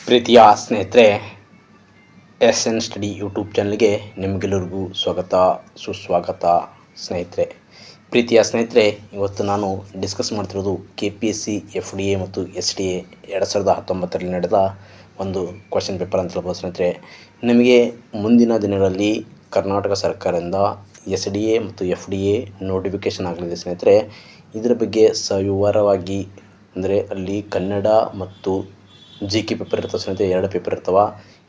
ಪ್ರೀತಿಯ ಸ್ನೇಹಿತರೆ, S N study YouTube ಚಾನಲ್ಗೆ ನಿಮಗೆಲ್ಲರಿಗೂ ಸ್ವಾಗತ ಸುಸ್ವಾಗತ. ಸ್ನೇಹಿತರೆ, ಪ್ರೀತಿಯ ಸ್ನೇಹಿತರೆ, ಇವತ್ತು ನಾನು ಡಿಸ್ಕಸ್ ಮಾಡ್ತಿರೋದು KPSC FDA ಮತ್ತು SDA 2019ರಲ್ಲಿ ನಡೆದ ಒಂದು ಕ್ವಶನ್ ಪೇಪರ್ ಅಂತ ಹೇಳ್ಬೋದು. ಸ್ನೇಹಿತರೆ, ನಿಮಗೆ ಮುಂದಿನ ದಿನಗಳಲ್ಲಿ ಕರ್ನಾಟಕ ಸರ್ಕಾರದಿಂದ SDA ಮತ್ತು FDA ನೋಟಿಫಿಕೇಷನ್ ಆಗಲಿದೆ. ಸ್ನೇಹಿತರೆ, ಇದರ ಬಗ್ಗೆ ಸವಿವರವಾಗಿ ಅಂದರೆ ಅಲ್ಲಿ ಕನ್ನಡ ಮತ್ತು GK ಪೇಪರ್ ಇರ್ತವೆ. ಸ್ನೇಹಿತರೆ, 2 ಪೇಪರ್ ಇರ್ತವೆ.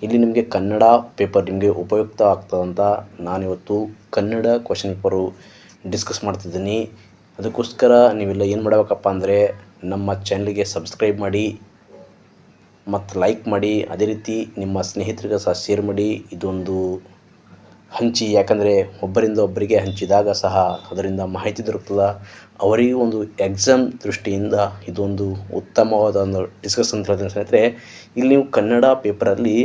ಇಲ್ಲಿ ನಿಮಗೆ ಕನ್ನಡ ಪೇಪರ್ ನಿಮಗೆ ಉಪಯುಕ್ತ ಆಗ್ತದಂತ ನಾನಿವತ್ತು ಕನ್ನಡ ಕ್ವಶನ್ ಪೇಪರು ಡಿಸ್ಕಸ್ ಮಾಡ್ತಿದ್ದೀನಿ. ಅದಕ್ಕೋಸ್ಕರ ನೀವೆಲ್ಲ ಏನು ಮಾಡಬೇಕಪ್ಪ ಅಂದರೆ ನಮ್ಮ ಚಾನಲ್ಗೆ ಸಬ್ಸ್ಕ್ರೈಬ್ ಮಾಡಿ ಮತ್ತು ಲೈಕ್ ಮಾಡಿ, ಅದೇ ರೀತಿ ನಿಮ್ಮ ಸ್ನೇಹಿತರಿಗೆ ಸಹ ಶೇರ್ ಮಾಡಿ. ಇದೊಂದು ಹಂಚಿ, ಯಾಕಂದರೆ ಒಬ್ಬರಿಂದ ಒಬ್ಬರಿಗೆ ಹಂಚಿದಾಗ ಸಹ ಅದರಿಂದ ಮಾಹಿತಿ ದೊರಕುತ್ತದೆ. ಅವರಿಗೂ ಒಂದು ಎಕ್ಸಾಮ್ ದೃಷ್ಟಿಯಿಂದ ಇದೊಂದು ಉತ್ತಮವಾದ ಒಂದು ಡಿಸ್ಕಸ್ ಅಂತ ಹೇಳ್ತೀನಿ. ಸ್ನೇಹಿತರೆ, ಇಲ್ಲಿ ನೀವು ಕನ್ನಡ ಪೇಪರಲ್ಲಿ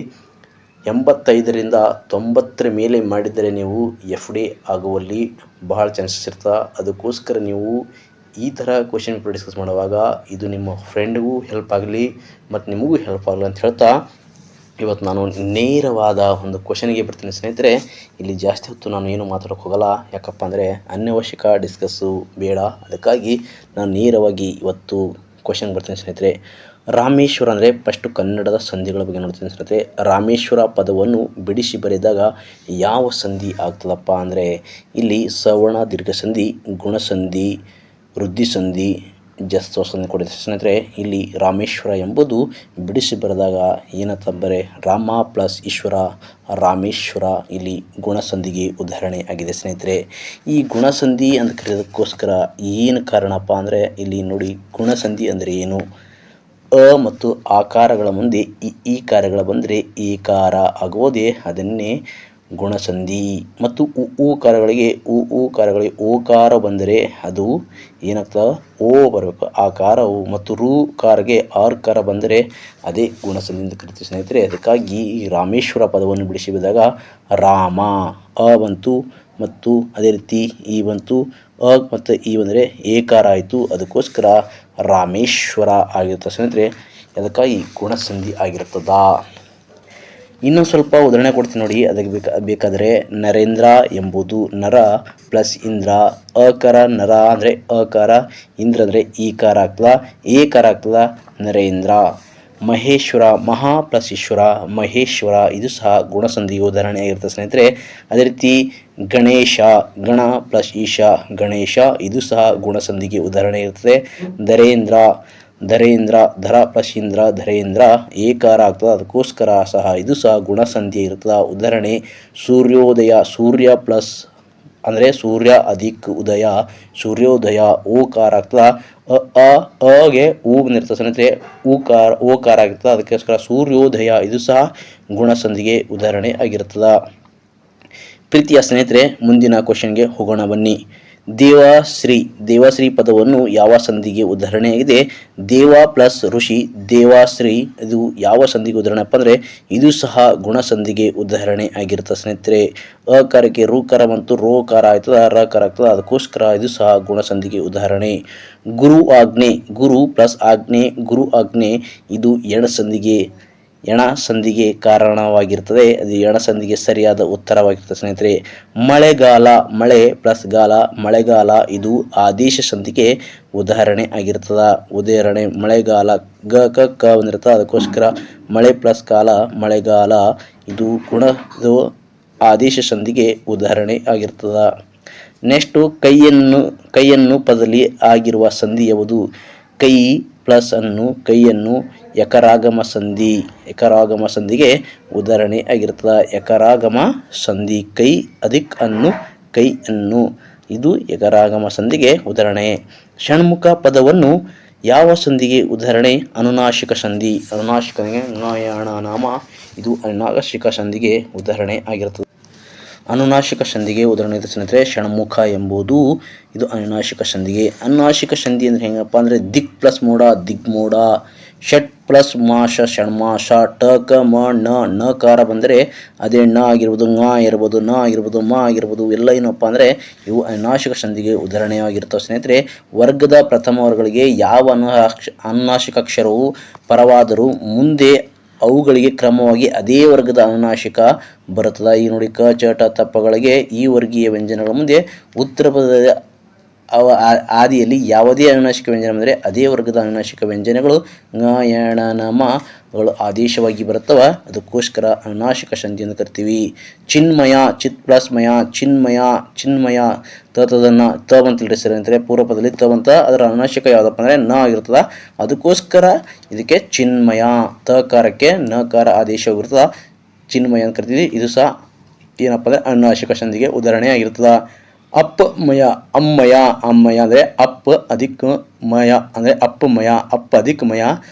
85ರಿಂದ 90 ಮೇಲೆ ಮಾಡಿದರೆ ನೀವು FDA ಆಗುವಲ್ಲಿ ಬಹಳ ಚಾನ್ಸಸ್ ಇರ್ತದೆ. ಅದಕ್ಕೋಸ್ಕರ ನೀವು ಈ ಥರ ಕ್ವಶನ್ ಪೇಪರ್ ಡಿಸ್ಕಸ್ ಮಾಡುವಾಗ ಇದು ನಿಮ್ಮ ಫ್ರೆಂಡ್ಗೂ ಹೆಲ್ಪ್ ಆಗಲಿ ಮತ್ತು ನಿಮಗೂ ಹೆಲ್ಪ್ ಆಗಲಿ ಅಂತ ಹೇಳ್ತಾ ಇವತ್ತು ನಾನು ನೇರವಾದ ಒಂದು ಕ್ವಶನ್ಗೆ ಬರ್ತೀನಿ. ಸ್ನೇಹಿತರೆ, ಇಲ್ಲಿ ಜಾಸ್ತಿ ಹೊತ್ತು ನಾನು ಏನು ಮಾತಾಡೋಕ್ಕೆ ಹೋಗಲ್ಲ, ಯಾಕಪ್ಪ ಅಂದರೆ ಅನವಶ್ಯಕ ಡಿಸ್ಕಸ್ಸು ಬೇಡ. ಅದಕ್ಕಾಗಿ ನಾನು ನೇರವಾಗಿ ಇವತ್ತು ಕ್ವಶನ್ ಬರ್ತೀನಿ. ಸ್ನೇಹಿತರೆ, ರಾಮೇಶ್ವರ ಅಂದರೆ ಫಸ್ಟು ಕನ್ನಡದ ಸಂಧಿಗಳ ಬಗ್ಗೆ ನೋಡ್ತೀನಿ. ಸ್ನೇಹಿತರೆ, ರಾಮೇಶ್ವರ ಪದವನ್ನು ಬಿಡಿಸಿ ಬರೆದಾಗ ಯಾವ ಸಂಧಿ ಆಗ್ತದಪ್ಪ ಅಂದರೆ ಇಲ್ಲಿ ಸವರ್ಣ ದೀರ್ಘ ಸಂಧಿ, ಗುಣಸಂಧಿ, ವೃದ್ಧಿ ಸಂಧಿ, ಜಸ್ವ ಸಂಧಿ ಕೊಡಿದೆ. ಸ್ನೇಹಿತರೆ, ಇಲ್ಲಿ ರಾಮೇಶ್ವರ ಎಂಬುದು ಬಿಡಿಸಿ ಬರೆದಾಗ ಏನಂತಂದರೆ ರಾಮ ಪ್ಲಸ್ ಈಶ್ವರ ರಾಮೇಶ್ವರ. ಇಲ್ಲಿ ಗುಣಸಂಧಿಗೆ ಉದಾಹರಣೆ ಆಗಿದೆ. ಸ್ನೇಹಿತರೆ, ಈ ಗುಣಸಂಧಿ ಅಂತ ಕರೆಯೋದಕ್ಕೋಸ್ಕರ ಏನು ಕಾರಣಪ್ಪ ಅಂದರೆ ಇಲ್ಲಿ ನೋಡಿ, ಗುಣಸಂಧಿ ಅಂದರೆ ಏನು? ಮತ್ತು ಆಕಾರಗಳ ಮುಂದೆ ಈ ಕಾರ್ಯಗಳ ಬಂದರೆ ಈಕಾರ ಆಗುವುದೇ ಅದನ್ನೇ ಗುಣಸಂಧಿ. ಮತ್ತು ಉಕಾರಗಳಿಗೆ ಉಕಾರಗಳಿಗೆ ಓಕಾರ ಬಂದರೆ ಅದು ಏನಾಗ್ತದೆ? ಓ ಬರಬೇಕು ಆಕಾರವು. ಮತ್ತು ರುಕಾರಗೆ ಆರ್ಕಾರ ಬಂದರೆ ಅದೇ ಗುಣಸಂಧಿ ಅಂತ ಕರಿತೀವಿ. ಸ್ನೇಹಿತರೆ, ಅದಕ್ಕಾಗಿ ಈ ರಾಮೇಶ್ವರ ಪದವನ್ನು ಬಿಡಿಸಿ ಬಿದ್ದಾಗ ರಾಮ ಬಂತು ಮತ್ತು ಅದೇ ರೀತಿ ಈ ಬಂತು, ಮತ್ತು ಈ ಬಂದರೆ ಏಕಾರ ಆಯಿತು. ಅದಕ್ಕೋಸ್ಕರ ರಾಮೇಶ್ವರ ಆಗಿರುತ್ತೆ. ಸ್ನೇಹಿತರೆ, ಅದಕ್ಕಾಗಿ ಗುಣಸಂಧಿ ಆಗಿರ್ತದ. ಇನ್ನೊಂದು ಸ್ವಲ್ಪ ಉದಾಹರಣೆ ಕೊಡ್ತೀನಿ ನೋಡಿ. ಅದಕ್ಕೆ ಬೇಕಾದರೆ ನರೇಂದ್ರ ಎಂಬುದು ನರ ಪ್ಲಸ್ ಇಂದ್ರ, ಅಕಾರ ನರ ಅಂದರೆ ಅಕಾರ, ಇಂದ್ರ ಅಂದರೆ ಈಕಾರ ಆಗ್ತದ, ಏಕಾರ ಆಗ್ತದ ನರೇಂದ್ರ. ಮಹೇಶ್ವರ ಮಹಾ ಪ್ಲಸ್ ಈಶ್ವರ ಮಹೇಶ್ವರ, ಇದು ಸಹ ಗುಣಸಂಧಿಗೆ ಉದಾಹರಣೆ ಆಗಿರುತ್ತೆ. ಸ್ನೇಹಿತರೆ, ಅದೇ ರೀತಿ ಗಣೇಶ ಗಣ ಪ್ಲಸ್ ಈಶ ಗಣೇಶ, ಇದು ಸಹ ಗುಣಸಂಧಿಗೆ ಉದಾಹರಣೆ ಇರ್ತದೆ. ಧರೇಂದ್ರ ಧರೇಂದ್ರ ಧರ ಪ್ಲಸ್ ಇಂದ್ರ ಧರೇಂದ್ರ, ಏಕಾರ ಆಗ್ತದೆ. ಅದಕ್ಕೋಸ್ಕರ ಸಹ ಇದು ಸಹ ಗುಣಸಂಧಿ ಇರ್ತದೆ. ಉದಾಹರಣೆ ಸೂರ್ಯೋದಯ, ಸೂರ್ಯ ಪ್ಲಸ್ ಅಂದರೆ ಸೂರ್ಯ ಅಧಿಕ್ ಉದಯ ಸೂರ್ಯೋದಯ, ಓಕಾರ ಆಗ್ತದೆ. ಅಗೆ ಹೂ ಬಂದಿರ್ತದೆ. ಸ್ನೇಹಿತರೆ, ಓಕಾರ ಆಗಿರ್ತದೆ. ಅದಕ್ಕೋಸ್ಕರ ಸೂರ್ಯೋದಯ, ಇದು ಸಹ ಗುಣಸಂಧಿಗೆ ಉದಾಹರಣೆ ಆಗಿರ್ತದೆ. ಪ್ರೀತಿಯ ಸ್ನೇಹಿತರೆ, ಮುಂದಿನ ಕ್ವಶನ್ಗೆ ಹೋಗೋಣ ಬನ್ನಿ. ದೇವಶ್ರೀ, ದೇವಶ್ರೀ ಪದವನ್ನು ಯಾವ ಸಂಧಿಗೆ ಉದಾಹರಣೆಯಾಗಿದೆ? ದೇವ ಪ್ಲಸ್ ಋಷಿ ದೇವಶ್ರೀ, ಇದು ಯಾವ ಸಂಧಿಗೆ ಉದಾಹರಣೆಪ್ಪ ಅಂದರೆ ಇದು ಸಹ ಗುಣಸಂಧಿಗೆ ಉದಾಹರಣೆ ಆಗಿರ್ತದೆ. ಸ್ನೇಹಿತರೆ, ಅಕಾರಕ್ಕೆ ರುಕಾರ ಮತ್ತು ರೋಕಾರ ಆಯ್ತದ, ರಕಾರ ಆಗ್ತದೆ. ಅದಕ್ಕೋಸ್ಕರ ಇದು ಸಹ ಗುಣಸಂಧಿಗೆ ಉದಾಹರಣೆ. ಗುರು ಆಜ್ಞೆ, ಗುರು ಪ್ಲಸ್ ಆಜ್ಞೆ ಗುರು ಆಜ್ಞೆ, ಇದು ಎಣ ಸಂಧಿಗೆ ಕಾರಣವಾಗಿರ್ತದೆ. ಅದು ಎಣ ಸಂಧಿಗೆ ಸರಿಯಾದ ಉತ್ತರವಾಗಿರ್ತದೆ. ಸ್ನೇಹಿತರೆ, ಮಳೆಗಾಲ ಮಳೆ ಪ್ಲಸ್ ಗಾಲ ಮಳೆಗಾಲ, ಇದು ಆದೇಶ ಸಂಧಿಗೆ ಉದಾಹರಣೆ ಆಗಿರ್ತದೆ. ಉದಾಹರಣೆ ಮಳೆಗಾಲ ಕ ಬಂದಿರ್ತದೆ. ಅದಕ್ಕೋಸ್ಕರ ಮಳೆ ಪ್ಲಸ್ ಕಾಲ ಮಳೆಗಾಲ, ಇದು ಆದೇಶ ಸಂಧಿಗೆ ಉದಾಹರಣೆ ಆಗಿರ್ತದೆ. ನೆಕ್ಸ್ಟು ಕೈಯನ್ನು ಪದದಲ್ಲಿ ಆಗಿರುವ ಸಂಧಿ ಯಾವುದು? ಕೈ ಪ್ಲಸ್ ಅನ್ನು ಕೈಯನ್ನು ಯಕರಾಗಮ ಸಂಧಿ, ಯಕರಾಗಮ ಸಂಧಿಗೆ ಉದಾಹರಣೆ ಆಗಿರ್ತದೆ. ಯಕರಾಗಮ ಸಂಧಿ, ಕೈ ಅಧಿಕ್ ಅನ್ನು ಕೈ ಅನ್ನು, ಇದು ಯಕರಾಗಮ ಸಂಧಿಗೆ ಉದಾಹರಣೆ. ಷಣ್ಮುಖ ಪದವನ್ನು ಯಾವ ಸಂಧಿಗೆ ಉದಾಹರಣೆ? ಅನುನಾಸಿಕ ಸಂಧಿ, ಅನುನಾಸಿಕನಿಗೆ ನಯನ ನಾಮ, ಇದು ಅನುನಾಸಿಕ ಸಂಧಿಗೆ ಉದಾಹರಣೆ ಆಗಿರ್ತದೆ. ಅನುನಾಸಿಕ ಸಂಧಿಗೆ ಉದಾಹರಣೆ ಸ್ನೇಹಿತರೆ, ಷಣ್ಮುಖ ಎಂಬುದು ಇದು ಅನುನಾಸಿಕ ಸಂಧಿಗೆ. ಅನುನಾಸಿಕ ಸಂಧಿ ಅಂದರೆ ಹೆಂಗಪ್ಪ ಅಂದರೆ ದಿಕ್ ಪ್ಲಸ್ ಮೋಡ ದಿಗ್ಮೋಡ, ಷಟ್ ಪ್ಲಸ್ ಮಾಷ ಷಣ್ಮಾಷ, ಟಕ ಮ ನಕಾರ ಬಂದರೆ ಅದೇ ಣ ಆಗಿರ್ಬೋದು, ಂಗ ಇರ್ಬೋದು, ನ ಆಗಿರ್ಬೋದು, ಮ ಆಗಿರ್ಬೋದು, ಎಲ್ಲ ಏನಪ್ಪ ಅಂದರೆ ಇವು ಅನುನಾಸಿಕ ಸಂಧಿಗೆ ಉದಾಹರಣೆಯಾಗಿರ್ತವೆ. ಸ್ನೇಹಿತರೆ, ವರ್ಗದ ಪ್ರಥಮ ವರ್ಗಗಳಿಗೆ ಯಾವ ಅನುನಾಸಿಕ ಅಕ್ಷರವು ಪರವಾದರೂ ಮುಂದೆ ಅವುಗಳಿಗೆ ಕ್ರಮವಾಗಿ ಅದೇ ವರ್ಗದ ಅನುನಾಸಿಕ ಬರುತ್ತದೆ. ಈ ನೋಡಿ ಕ ಚ ಟ ತಪ್ಪಗಳಿಗೆ ಈ ವರ್ಗೀಯ ವ್ಯಂಜನಗಳ ಮುಂದೆ ಉತ್ತರ ಪದದ ಆದಿಯಲ್ಲಿ ಯಾವುದೇ ಅನುನಾಸಿಕ ವ್ಯಂಜನ ಬಂದರೆ ಅದೇ ವರ್ಗದ ಅನುನಾಸಿಕ ವ್ಯಂಜನಗಳು ङ ಯ ಣ ನ ಮಗಳು ಆದೇಶವಾಗಿ ಬರುತ್ತವ, ಅದಕ್ಕೋಸ್ಕರ ಅನುನಾಸಿಕ ಸಂಧಿ ಎಂದು ಕರಿತೀವಿ. ಚಿನ್ಮಯ ಚಿತ್ ಪ್ಲಸ್ ಮಯ ಚಿನ್ಮಯ ಚಿನ್ಮಯ ತದನ್ನ ತ ಬಂತ ಸರಿ ಪೂರ್ವ ಪದದಲ್ಲಿ ತ ಬಂತ, ಅದರ ಅನುನಾಸಿಕ ಯಾವುದಪ್ಪ ಅಂದರೆ ನ ಆಗಿರ್ತದ, ಅದಕ್ಕೋಸ್ಕರ ಇದಕ್ಕೆ ಚಿನ್ಮಯ ತಕಾರಕ್ಕೆ ನಕಾರ ಆದೇಶವಾಗಿರ್ತದ, ಚಿನ್ಮಯ ಅಂತ ಕರಿತೀವಿ. ಇದು ಸಹ ಏನಪ್ಪ ಅಂದರೆ ಅನುನಾಸಿಕ ಸಂಧಿಗೆ ಉದಾಹರಣೆ ಆಗಿರ್ತದ. ಅಪ್ಪಮಯ ಅಮ್ಮಯ ಅಮ್ಮಯ ಅಂದರೆ ಅಪ್ಪ ಅಧಿಕ ಮಯ ಅಂದರೆ ಅಪ್ಪಮಯ ಅಪ್ಪ ಅಧಿಕ ಮಯ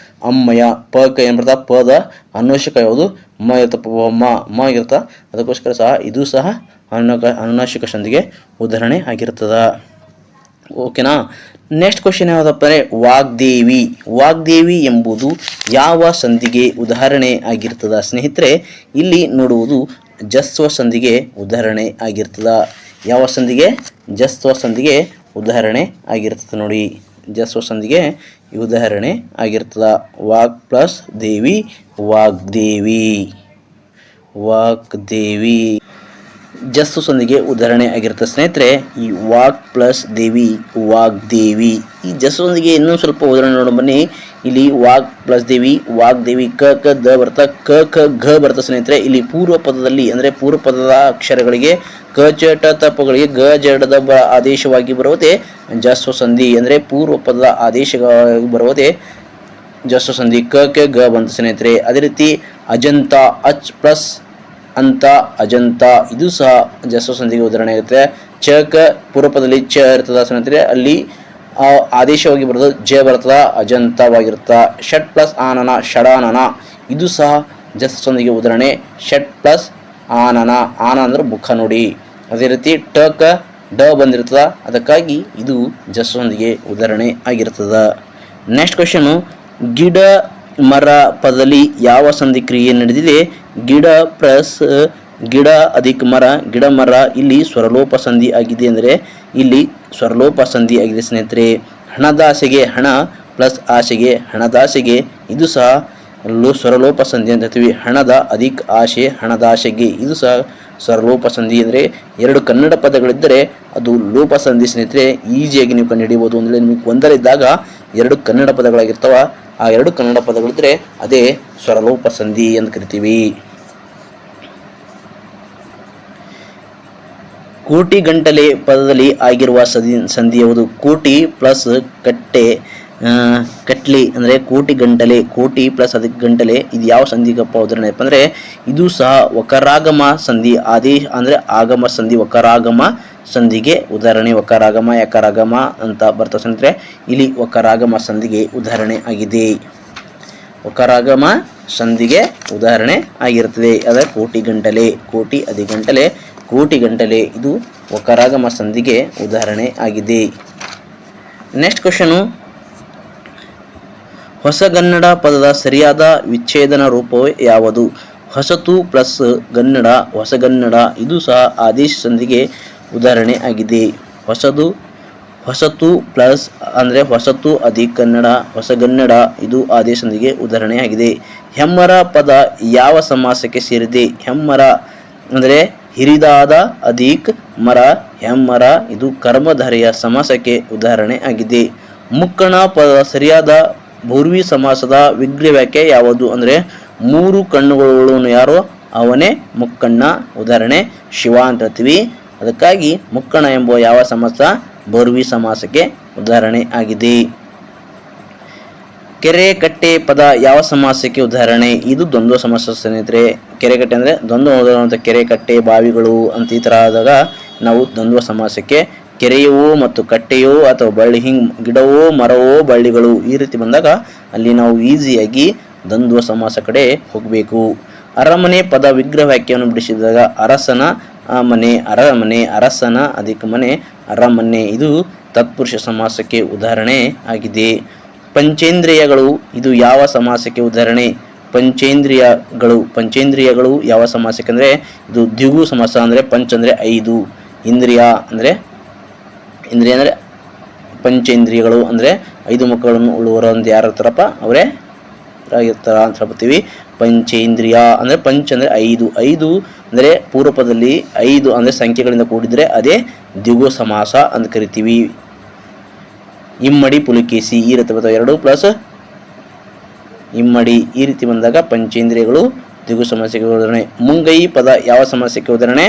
ಅಮ್ಮಯ ಪಕ ಏನು ಬರ್ತದೆ, ಪದ ಅನುನಾಸಿಕ ಯಾವುದು ಮ ಇರ್ತಪ್ಪ, ಮ ಇರ್ತ, ಅದಕ್ಕೋಸ್ಕರ ಸಹ ಇದು ಸಹ ಅನುನಾಸಿಕ ಸಂಧಿಗೆ ಉದಾಹರಣೆ ಆಗಿರ್ತದ. ಓಕೆನಾ. ನೆಕ್ಸ್ಟ್ ಕ್ವಶನ್ ಯಾವುದಪ್ಪ ಅಂದರೆ ವಾಗ್ದೇವಿ. ವಾಗ್ದೇವಿ ಎಂಬುದು ಯಾವ ಸಂಧಿಗೆ ಉದಾಹರಣೆ ಆಗಿರ್ತದ ಸ್ನೇಹಿತರೆ? ಇಲ್ಲಿ ನೋಡುವುದು ಜಸ್ವ ಸಂಧಿಗೆ ಉದಾಹರಣೆ ಆಗಿರ್ತದ. ಯಾವ ಸಂಧಿಗೆ? ಜಸ್ವ ಸಂಧಿಗೆ ಉದಾಹರಣೆ ಆಗಿರ್ತದೆ ನೋಡಿ. ಜಸ್ವ ಸಂಧಿಗೆ ಉದಾಹರಣೆ ಆಗಿರ್ತದ. ವಾಗ್ ಪ್ಲಸ್ ದೇವಿ ವಾಗ್ದೇವಿ, ವಾಗ್ದೇವಿ ಜಸ್ವ ಸಂಧಿಗೆ ಉದಾಹರಣೆ ಆಗಿರ್ತದೆ ಸ್ನೇಹಿತರೆ. ಈ ವಾಗ್ ಪ್ಲಸ್ ದೇವಿ ವಾಗ್ದೇವಿ, ಈ ಜಸ್ವ ಸಂಧಿಗೆ ಇನ್ನೂ ಸ್ವಲ್ಪ ಉದಾಹರಣೆ ನೋಡೋಣ ಬನ್ನಿ. ಇಲ್ಲಿ ವಾಗ್ ಪ್ಲಸ್ ದೇವಿ ವಾಗ್ದೇವಿ ಕ ಕ ದ ಬರ್ತಾ ಕ ಕ ಘ ಬರ್ತಾ ಸ್ನೇಹಿತರೆ. ಇಲ್ಲಿ ಪೂರ್ವ ಪದದಲ್ಲಿ ಅಂದರೆ ಪೂರ್ವ ಪದದ ಅಕ್ಷರಗಳಿಗೆ ಕ ಚ ಟ ತಪ್ಪಗಳಿಗೆ ಗ ಜಡದ ಆದೇಶವಾಗಿ ಬರುವುದೇ ಜಸ್ವ ಸಂಧಿ, ಅಂದರೆ ಪೂರ್ವ ಪದದ ಆದೇಶವಾಗಿ ಬರುವುದೇ ಜಸ್ವ ಸಂಧಿ. ಕ ಕೆ ಗ ಬಂತ ಸ್ನೇಹಿತರೆ. ಅದೇ ರೀತಿ ಅಜಂತ ಅಚ್ ಪ್ಲಸ್ ಅಂತ ಅಜಂತ, ಇದು ಸಹ ಜಸ್ವ ಸಂಧಿಗೆ ಉದಾಹರಣೆ ಆಗುತ್ತೆ. ಚ ಕ ಪೂರ್ವ ಪದದಲ್ಲಿ ಚ ಇರ್ತದ ಸ್ನೇಹಿತರೆ, ಅಲ್ಲಿ ಆದೇಶವಾಗಿ ಬರೋದು ಜ ಬರ್ತದ, ಅಜಂತವಾಗಿರುತ್ತ. ಷಟ್ ಪ್ಲಸ್ ಆನನ ಷಡಾನನ, ಇದು ಸಹ ಜಸ್ವ ಸಂಧಿಗೆ ಉದಾಹರಣೆ. ಷಟ್ ಪ್ಲಸ್ ಆನನ, ಆನ ಅಂದ್ರೆ ಮುಖ ನೋಡಿ. ಅದೇ ರೀತಿ ಟ ಕ ಡ ಬಂದಿರ್ತದ, ಅದಕ್ಕಾಗಿ ಇದು ಜಸ್ವ ಸಂಧಿಗೆ ಉದಾಹರಣೆ ಆಗಿರ್ತದ. ನೆಕ್ಸ್ಟ್ ಕ್ವಶನು, ಗಿಡ ಮರ ಪದದಲ್ಲಿ ಯಾವ ಸಂಧಿ ಕ್ರಿಯೆ ನಡೆದಿದೆ? ಗಿಡ ಪ್ಲಸ್ ಗಿಡ ಅಧಿಕ ಮರ ಗಿಡ ಮರ, ಇಲ್ಲಿ ಸ್ವರಲೋಪ ಸಂಧಿ ಆಗಿದೆ, ಅಂದರೆ ಇಲ್ಲಿ ಸ್ವರಲೋಪ ಸಂಧಿ ಆಗಿದೆ ಸ್ನೇಹಿತರೆ. ಹಣದಾಸೆಗೆ ಹಣ ಪ್ಲಸ್ ಆಸೆಗೆ ಹಣದಾಸೆಗೆ, ಇದು ಸಹ ಸ್ವರಲೋಪ ಸಂಧಿ ಅಂತ ಹೇಳ್ತೀವಿ. ಹಣದ ಅಧಿಕ ಆಸೆ ಹಣದಾಸೆಗೆ, ಇದು ಸಹ ಸ್ವರಲೋಪ ಸಂಧಿ. ಅಂದರೆ ಎರಡು ಕನ್ನಡ ಪದಗಳಿದ್ದರೆ ಅದು ಲೋಪ ಸಂಧಿ ಸ್ನೇಹಿತರೆ. ಈಸಿಯಾಗಿ ನೀವು ಕಂಡುಹಿಡಿಯಬಹುದು. ಅಂದರೆ ನಿಮಗೆ ಒಂದರಿದ್ದಾಗ ಎರಡು ಕನ್ನಡ ಪದಗಳಾಗಿರ್ತವ, ಆ ಎರಡು ಕನ್ನಡ ಪದಗಳಿದ್ರೆ ಅದೇ ಸ್ವರಲೋಪ ಸಂಧಿ ಅಂತ ಕರಿತೀವಿ. ಕೋಟಿ ಗಂಟಲೆ ಪದದಲ್ಲಿ ಆಗಿರುವ ಸಂಧಿ ಯಾವುದು? ಕೋಟಿ ಪ್ಲಸ್ ಕಟ್ಟೆ ಕಟ್ಲಿ ಅಂದರೆ ಕೋಟಿ ಗಂಟಲೆ, ಕೋಟಿ ಪ್ಲಸ್ ಅದಕ್ಕೆ ಗಂಟಲೆ, ಇದು ಯಾವ ಸಂಧಿಗಪ್ಪ ಉದಾಹರಣೆ ಅಂದರೆ ಇದು ಸಹ ವಕರಾಗಮ ಸಂಧಿ ಆದೇಶ, ಅಂದರೆ ಆಗಮ ಸಂಧಿ ವಕರಾಗಮ ಸಂಧಿಗೆ ಉದಾಹರಣೆ. ವಕರಾಗಮ ಯಕರಾಗಮ ಅಂತ ಬರ್ತಾ ಸ್ನೇಹಿತರೆ, ಇಲ್ಲಿ ವಕರಾಗಮ ಸಂಧಿಗೆ ಉದಾಹರಣೆ ಆಗಿದೆ. ವಕರಾಗಮ ಸಂಧಿಗೆ ಉದಾಹರಣೆ ಆಗಿರುತ್ತದೆ. ಅದರ ಕೋಟಿ ಗಂಟಲೆ, ಕೋಟಿ ಅದಿ ಗಂಟಲೆ, ಕೋಟಿ ಗಂಟಲೆ, ಇದು ವಕರಾಗಮ ಸಂಧಿಗೆ ಉದಾಹರಣೆ ಆಗಿದೆ. ನೆಕ್ಸ್ಟ್ ಕ್ವಶನು, ಹೊಸಗನ್ನಡ ಪದದ ಸರಿಯಾದ ವಿಚ್ಛೇದನ ರೂಪವು ಯಾವುದು? ಹೊಸತು ಪ್ಲಸ್ ಗನ್ನಡ ಹೊಸಗನ್ನಡ, ಇದು ಸಹ ಆದೇಶ ಸಂಧಿಗೆ ಉದಾಹರಣೆ ಆಗಿದೆ. ಹೊಸತು ಪ್ಲಸ್ ಅಂದರೆ ಹೊಸತು ಅಧಿಕ ಕನ್ನಡ ಹೊಸಗನ್ನಡ, ಇದು ಆದೇಶ ಸಂಧಿಗೆ ಉದಾಹರಣೆ ಆಗಿದೆ. ಹೆಮ್ಮರ ಪದ ಯಾವ ಸಮಾಸಕ್ಕೆ ಸೇರಿದೆ? ಹೆಮ್ಮರ ಅಂದರೆ ಹಿರಿದಾದ ಅಧಿಕ ಮರ ಹೆಮ್ಮರ, ಇದು ಕರ್ಮಧಾರೆಯ ಸಮಾಸಕ್ಕೆ ಉದಾಹರಣೆ ಆಗಿದೆ. ಮುಕ್ಕಣ ಪದ ಸರಿಯಾದ ಪೂರ್ವಿ ಸಮಾಸದ ವಿಗ್ರಹ ವ್ಯಾಖ್ಯೆ ಯಾವುದು? ಅಂದರೆ ಮೂರು ಕಣ್ಣುಗಳು ಯಾರೋ ಅವನೇ ಮುಕ್ಕಣ್ಣ, ಉದಾಹರಣೆ ಶಿವ ಅಂತ ಹೇಳ್ತೀವಿ. ಅದಕ್ಕಾಗಿ ಮುಕ್ಕಣ ಎಂಬ ಯಾವ ಸಮಾಸ? ಪೂರ್ವಿ ಸಮಾಸಕ್ಕೆ ಉದಾಹರಣೆ ಆಗಿದೆ. ಕೆರೆ ಕಟ್ಟೆ ಪದ ಯಾವ ಸಮಾಸಕ್ಕೆ ಉದಾಹರಣೆ? ಇದು ದ್ವಂದ್ವ ಸಮಾಸ ಸ್ನೇಹಿತರೆ. ಕೆರೆ ಕಟ್ಟೆ ಅಂದರೆ ದ್ವಂದ್ವ, ಕೆರೆ ಕಟ್ಟೆ ಬಾವಿಗಳು ಅಂತ ಈ ಥರ ಆದಾಗ ನಾವು ದ್ವಂದ್ವ ಸಮಾಸಕ್ಕೆ, ಕೆರೆಯವೋ ಮತ್ತು ಕಟ್ಟೆಯೋ ಅಥವಾ ಬಳ್ಳಿ, ಹಿಂಗೆ ಗಿಡವೋ ಮರವೋ ಬಳ್ಳಿಗಳು ಈ ರೀತಿ ಬಂದಾಗ ಅಲ್ಲಿ ನಾವು ಈಸಿಯಾಗಿ ದ್ವಂದ್ವ ಸಮಾಸ ಕಡೆ ಹೋಗಬೇಕು. ಅರಮನೆ ಪದ ವಿಗ್ರಹ ವ್ಯಾಖ್ಯೆಯನ್ನು ಬಿಡಿಸಿದಾಗ ಅರಸನ ಮನೆ ಅರಮನೆ, ಅರಸನ ಅಧಿಕ ಮನೆ ಅರಮನೆ, ಇದು ತತ್ಪುರುಷ ಸಮಾಸಕ್ಕೆ ಉದಾಹರಣೆ ಆಗಿದೆ. ಪಂಚೇಂದ್ರಿಯಗಳು, ಇದು ಯಾವ ಸಮಾಸಕ್ಕೆ ಉದಾಹರಣೆ? ಪಂಚೇಂದ್ರಿಯಗಳು ಯಾವ ಸಮಾಸಕ್ಕೆ ಅಂದರೆ ಇದು ದ್ವಿಗು ಸಮಾಸ. ಅಂದರೆ ಪಂಚ ಅಂದರೆ ಐದು, ಇಂದ್ರಿಯ ಅಂದರೆ ಪಂಚೇಂದ್ರಿಯಗಳು ಅಂದರೆ ಐದು ಮುಖಗಳನ್ನು ಉಳ್ಳುವರ ಒಂದು ಯಾರ ಇರ್ತಾರಪ್ಪ ಅವರೇ ಆಗಿರ್ತಾರ ಅಂತ ಹೇಳ್ತೀವಿ. ಪಂಚೇಂದ್ರಿಯ ಅಂದರೆ ಪಂಚ ಅಂದರೆ ಐದು, ಐದು ಅಂದರೆ ಪೂರ್ವಪದಲ್ಲಿ ಐದು ಅಂದರೆ ಸಂಖ್ಯೆಗಳಿಂದ ಕೂಡಿದರೆ ಅದೇ ದ್ವಿಗು ಸಮಾಸ ಅಂತ ಕರಿತೀವಿ. ಇಮ್ಮಡಿ ಪುಲಿಕೇಸಿ ಈ ರೀತಿ ಬರ್ತಾವೆ, 2 ಪ್ಲಸ್ ಇಮ್ಮಡಿ ಈ ರೀತಿ ಬಂದಾಗ ಪಂಚೇಂದ್ರಿಯಗಳು ದ್ವಿಗು ಸಮಾಸಕ್ಕೆ ಉದಾಹರಣೆ. ಮುಂಗೈ ಪದ ಯಾವ ಸಮಾಸಕ್ಕೆ ಉದಾಹರಣೆ?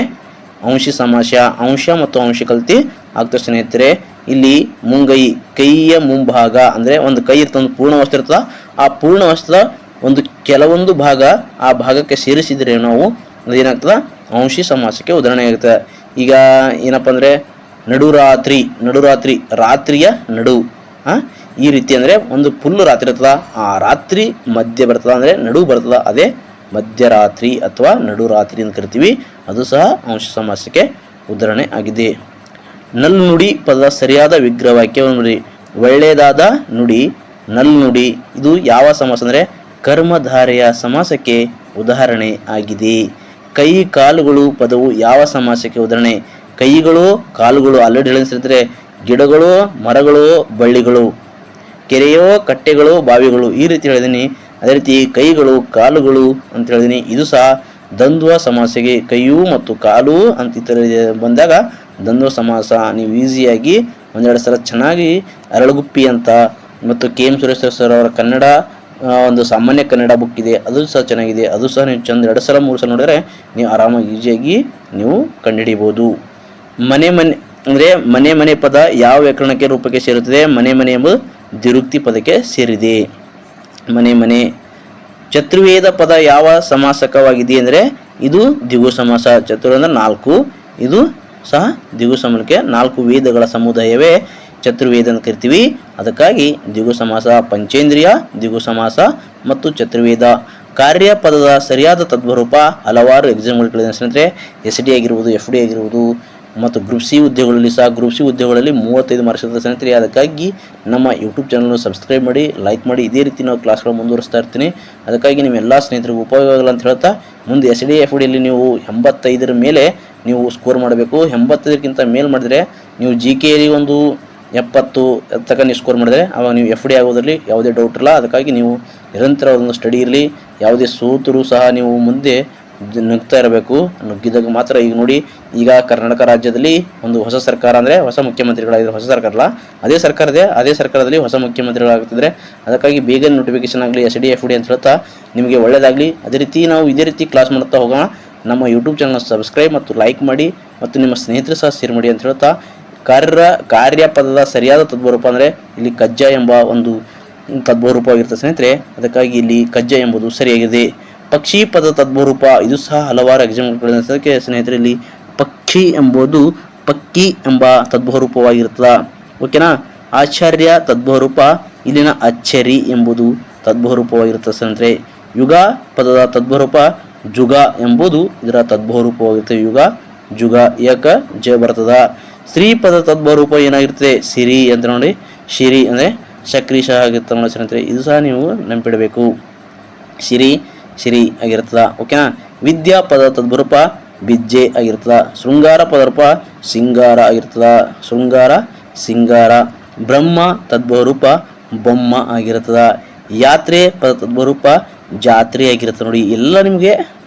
ಅಂಶಿ ಸಮಾಸ. ಅಂಶ ಮತ್ತು ಅಂಶ ಕಲ್ತಿ ಆಗ್ತದೆ ಸ್ನೇಹಿತರೆ. ಇಲ್ಲಿ ಮುಂಗೈ ಕೈಯ ಮುಂಭಾಗ ಅಂದರೆ ಒಂದು ಕೈ ಇರ್ತದೆ, ಒಂದು ಪೂರ್ಣ ವಸ್ತು ಇರ್ತದೆ, ಆ ಪೂರ್ಣ ವಸ್ತುದ ಒಂದು ಕೆಲವೊಂದು ಭಾಗ ಆ ಭಾಗಕ್ಕೆ ಸೇರಿಸಿದರೆ ನಾವು ಅದೇನಾಗ್ತದೆ ಅಂಶಿ ಸಮಾಸಕ್ಕೆ ಉದಾಹರಣೆ ಆಗುತ್ತೆ. ಈಗ ಏನಪ್ಪ ಅಂದರೆ ನಡುರಾತ್ರಿ, ನಡುರಾತ್ರಿ ರಾತ್ರಿಯ ನಡು ಈ ರೀತಿ ಅಂದರೆ ಒಂದು ಫುಲ್ ರಾತ್ರಿ ಇರ್ತದ, ಆ ರಾತ್ರಿ ಮಧ್ಯ ಬರ್ತದ ಅಂದರೆ ನಡು ಬರ್ತದ, ಅದೇ ಮಧ್ಯರಾತ್ರಿ ಅಥವಾ ನಡುರಾತ್ರಿ ಅಂತ ಕರಿತೀವಿ. ಅದು ಸಹ ಅಂಶ ಸಮಾಸಕ್ಕೆ ಉದಾಹರಣೆ ಆಗಿದೆ. ನಲ್ ನುಡಿ ಪದದ ಸರಿಯಾದ ವಿಗ್ರಹವಾಕ್ಯ ನೋಡಿ. ಒಳ್ಳೆಯದಾದ ನುಡಿ ನಲ್ ನುಡಿ ಇದು ಯಾವ ಸಮಾಸ ಅಂದರೆ ಕರ್ಮಧಾರೆಯ ಸಮಾಸಕ್ಕೆ ಉದಾಹರಣೆ ಆಗಿದೆ. ಕೈ ಕಾಲುಗಳು ಪದವು ಯಾವ ಸಮಾಸಕ್ಕೆ ಉದಾಹರಣೆ? ಕೈಗಳು ಕಾಲುಗಳು ಆಲ್ರೆಡಿ ಹೇಳಿದ್ರೆ ಗಿಡಗಳು ಮರಗಳು ಬಳ್ಳಿಗಳು, ಕೆರೆಯೋ ಕಟ್ಟೆಗಳು ಬಾವಿಗಳು ಈ ರೀತಿ ಹೇಳಿದೀನಿ. ಅದೇ ರೀತಿ ಕೈಗಳು ಕಾಲುಗಳು ಅಂತ ಹೇಳಿದೀನಿ. ಇದು ಸಹ ದ್ವಂದ್ವ ಸಮಾಸಕ್ಕೆ ಕೈಯು ಮತ್ತು ಕಾಲು ಅಂತ ಬಂದಾಗ ದ್ವಂದ್ವ ಸಮಾಸ. ನೀವು ಈಸಿಯಾಗಿ ಒಂದೆರಡು ಸಲ ಚೆನ್ನಾಗಿ ಅರಳುಗುಪ್ಪಿ ಅಂತ ಮತ್ತು ಕೆ ಎಂ ಸುರೇಶ್ ಸರ್ ಅವರ ಕನ್ನಡ ಒಂದು ಸಾಮಾನ್ಯ ಕನ್ನಡ ಬುಕ್ ಇದೆ, ಅದು ಸಹ ಚೆನ್ನಾಗಿದೆ. ಅದು ಸಹ ನೀವು ಚಂದ 2 ಸಲ 3 ಸಲ ನೋಡಿದ್ರೆ ನೀವು ಆರಾಮಾಗಿ ಈಸಿಯಾಗಿ ನೀವು ಕಂಡುಹಿಡಿಯಬಹುದು. ಮನೆ ಮನೆ ಅಂದರೆ ಮನೆ ಮನೆ ಪದ ಯಾವ ವ್ಯಾಕರಣಕ್ಕೆ ರೂಪಕ್ಕೆ ಸೇರುತ್ತದೆ? ಮನೆ ಮನೆ ಎಂಬುದು ದ್ವಿರುಕ್ತಿ ಪದಕ್ಕೆ ಸೇರಿದೆ. ಮನೆ ಮನೆ. ಚತುರ್ವೇದ ಪದ ಯಾವ ಸಮಾಸಕವಾಗಿದೆ ಅಂದರೆ ಇದು ದ್ವಿಗು ಸಮಾಸ. ಚತುರ್ ಅಂದರೆ 4, ಇದು ಸಹ ದ್ವಿಗು ಸಮಾಸಕ್ಕೆ 4 ವೇದಗಳ ಸಮುದಾಯವೇ ಚತುರ್ವೇದ ಅಂತ ಕರಿತೀವಿ. ಅದಕ್ಕಾಗಿ ದ್ವಿಗು ಸಮಾಸ. ಪಂಚೇಂದ್ರಿಯ ದ್ವಿಗು ಸಮಾಸ ಮತ್ತು ಚತುರ್ವೇದ. ಕಾರ್ಯ ಪದದ ಸರಿಯಾದ ತದ್ವರೂಪ ಹಲವಾರು ಎಕ್ಸಾಮ್ಗಳಿದೆ ಸ್ನೇಹಿತರೆ. SD ಆಗಿರ್ಬೋದು, FD ಆಗಿರ್ಬೋದು ಮತ್ತು ಗ್ರೂಪ್ ಸಿ ಹುದ್ದೆಗಳಲ್ಲಿ ಸಹ ಗ್ರೂಪ್ ಸಿ ಹುದ್ದೆಗಳಲ್ಲಿ 35 ಮಾರ್ಕ್ಸ್ ಇರ್ತದೆ ಸ್ನೇಹಿತರೆ. ಅದಕ್ಕಾಗಿ ನಮ್ಮ ಯೂಟ್ಯೂಬ್ ಚಾನಲ್ನ ಸಬ್ಸ್ಕ್ರೈಬ್ ಮಾಡಿ, ಲೈಕ್ ಮಾಡಿ. ಇದೇ ರೀತಿ ನಾವು ಕ್ಲಾಸ್ಗಳು ಮುಂದುವರಿಸ್ತಾ ಇರ್ತೀನಿ. ಅದಕ್ಕಾಗಿ ನಿಮ್ಮ ಎಲ್ಲ ಸ್ನೇಹಿತರಿಗೂ ಉಪಯೋಗ ಆಗಲ್ಲ ಅಂತ ಹೇಳ್ತಾ, ಮುಂದೆ SD FDಯಲ್ಲಿ ನೀವು 85ರ ಮೇಲೆ ನೀವು ಸ್ಕೋರ್ ಮಾಡಬೇಕು. 85ಕ್ಕಿಂತ ಮೇಲೆ ಮಾಡಿದರೆ ನೀವು GKಯಲ್ಲಿ ಒಂದು 70 ತನಕ ನೀವು ಸ್ಕೋರ್ ಮಾಡಿದರೆ ಅವಾಗ ನೀವು FD ಆಗೋದ್ರಲ್ಲಿ ಯಾವುದೇ ಡೌಟ್ ಇಲ್ಲ. ಅದಕ್ಕಾಗಿ ನೀವು ನಿರಂತರ ಒಂದು ಸ್ಟಡಿ ಇರಲಿ. ಯಾವುದೇ ಸೋತರೂ ಸಹ ನೀವು ಮುಂದೆ ನುಗ್ತಾ ಇರಬೇಕು. ನುಗ್ಗಿದಾಗ ಮಾತ್ರ. ಈಗ ನೋಡಿ, ಈಗ ಕರ್ನಾಟಕ ರಾಜ್ಯದಲ್ಲಿ ಒಂದು ಹೊಸ ಸರ್ಕಾರ ಅಂದರೆ ಹೊಸ ಮುಖ್ಯಮಂತ್ರಿಗಳಾಗಿದ್ದಾರೆ. ಹೊಸ ಸರ್ಕಾರ ಅಲ್ಲ, ಅದೇ ಸರ್ಕಾರದಲ್ಲಿ ಹೊಸ ಮುಖ್ಯಮಂತ್ರಿಗಳಾಗುತ್ತಿದ್ದಾರೆ. ಅದಕ್ಕಾಗಿ ಬೇಗ ನೋಟಿಫಿಕೇಶನ್ ಆಗಲಿ SD FD ಅಂತ ಹೇಳ್ತಾ ನಿಮಗೆ ಒಳ್ಳೆಯದಾಗಲಿ. ಅದೇ ರೀತಿ ನಾವು ಇದೇ ರೀತಿ ಕ್ಲಾಸ್ ಮಾಡ್ತಾ ಹೋಗೋಣ. ನಮ್ಮ ಯೂಟ್ಯೂಬ್ ಚಾನಲ್ನ ಸಬ್ಸ್ಕ್ರೈಬ್ ಮತ್ತು ಲೈಕ್ ಮಾಡಿ ಮತ್ತು ನಿಮ್ಮ ಸ್ನೇಹಿತರು ಸಹ ಶೇರ್ ಮಾಡಿ ಅಂತ ಹೇಳ್ತಾ, ಕಾರ್ಯ ಪದದ ಸರಿಯಾದ ತದ್ವರೂಪ ಅಂದರೆ ಇಲ್ಲಿ ಕಜ್ಜ ಎಂಬ ಒಂದು ತದ್ವರೂಪವಾಗಿರ್ತದೆ ಸ್ನೇಹಿತರೆ. ಅದಕ್ಕಾಗಿ ಇಲ್ಲಿ ಕಜ್ಜ ಎಂಬುದು ಸರಿಯಾಗಿದೆ. ಪಕ್ಷಿ ಪದ ತದ್ವರೂಪ ಇದು ಸಹ ಹಲವಾರು ಎಕ್ಸಾಮ್ಗಳಿಗೆ ಸ್ನೇಹಿತರೆ. ಇಲ್ಲಿ ಪಕ್ಷಿ ಎಂಬುದು ಪಕ್ಕಿ ಎಂಬ ತದ್ವರೂಪವಾಗಿರ್ತದ. ಓಕೆನಾ. ಆಚಾರ್ಯ ತದ್ವರೂಪ ಇಲ್ಲಿನ ಅಚ್ಚರಿ ಎಂಬುದು ತದ್ವರೂಪವಾಗಿರ್ತದೆ ಸ್ನೇಹಿತರೆ. ಯುಗ ಪದದ ತದ್ವರೂಪ ಜುಗ ಎಂಬುದು ಇದರ ತದ್ವರೂಪವಾಗಿರ್ತದೆ. ಯುಗ ಜುಗ ಏಕ ಜ ಬರ್ತದ. ಸ್ತ್ರೀ ಪದ ತದ್ವರೂಪ ಏನಾಗಿರ್ತದೆ? ಸಿರಿ ಅಂತ ನೋಡಿ. ಶಿರಿ ಅಂದರೆ ಸಕ್ರಿ ಸಹ ಆಗಿರ್ತದೆ ನೋಡಿ ಸ್ನೇಹಿತರೆ. ಇದು ಸಹ ನೀವು ನೆನಪಿಡಬೇಕು. ಸಿರಿ ಆಗಿರ್ತದ. ಓಕೆನಾ. ವಿದ್ಯಾ ಪದ ತದ್ವರೂಪ ಬಿಜ್ಜೆ ಆಗಿರ್ತದ. ಶೃಂಗಾರ ಪದರೂಪ ಸಿಂಗಾರ ಆಗಿರ್ತದ. ಶೃಂಗಾರ ಸಿಂಗಾರ. ಬ್ರಹ್ಮ ತದ್ವರೂಪ ಬೊಮ್ಮ ಆಗಿರ್ತದ. ಯಾತ್ರೆ ಪದ ತದ್ವರೂಪ ಜಾತ್ರೆ ಆಗಿರ್ತದೆ ನೋಡಿ. ಎಲ್ಲ ನಿಮಗೆ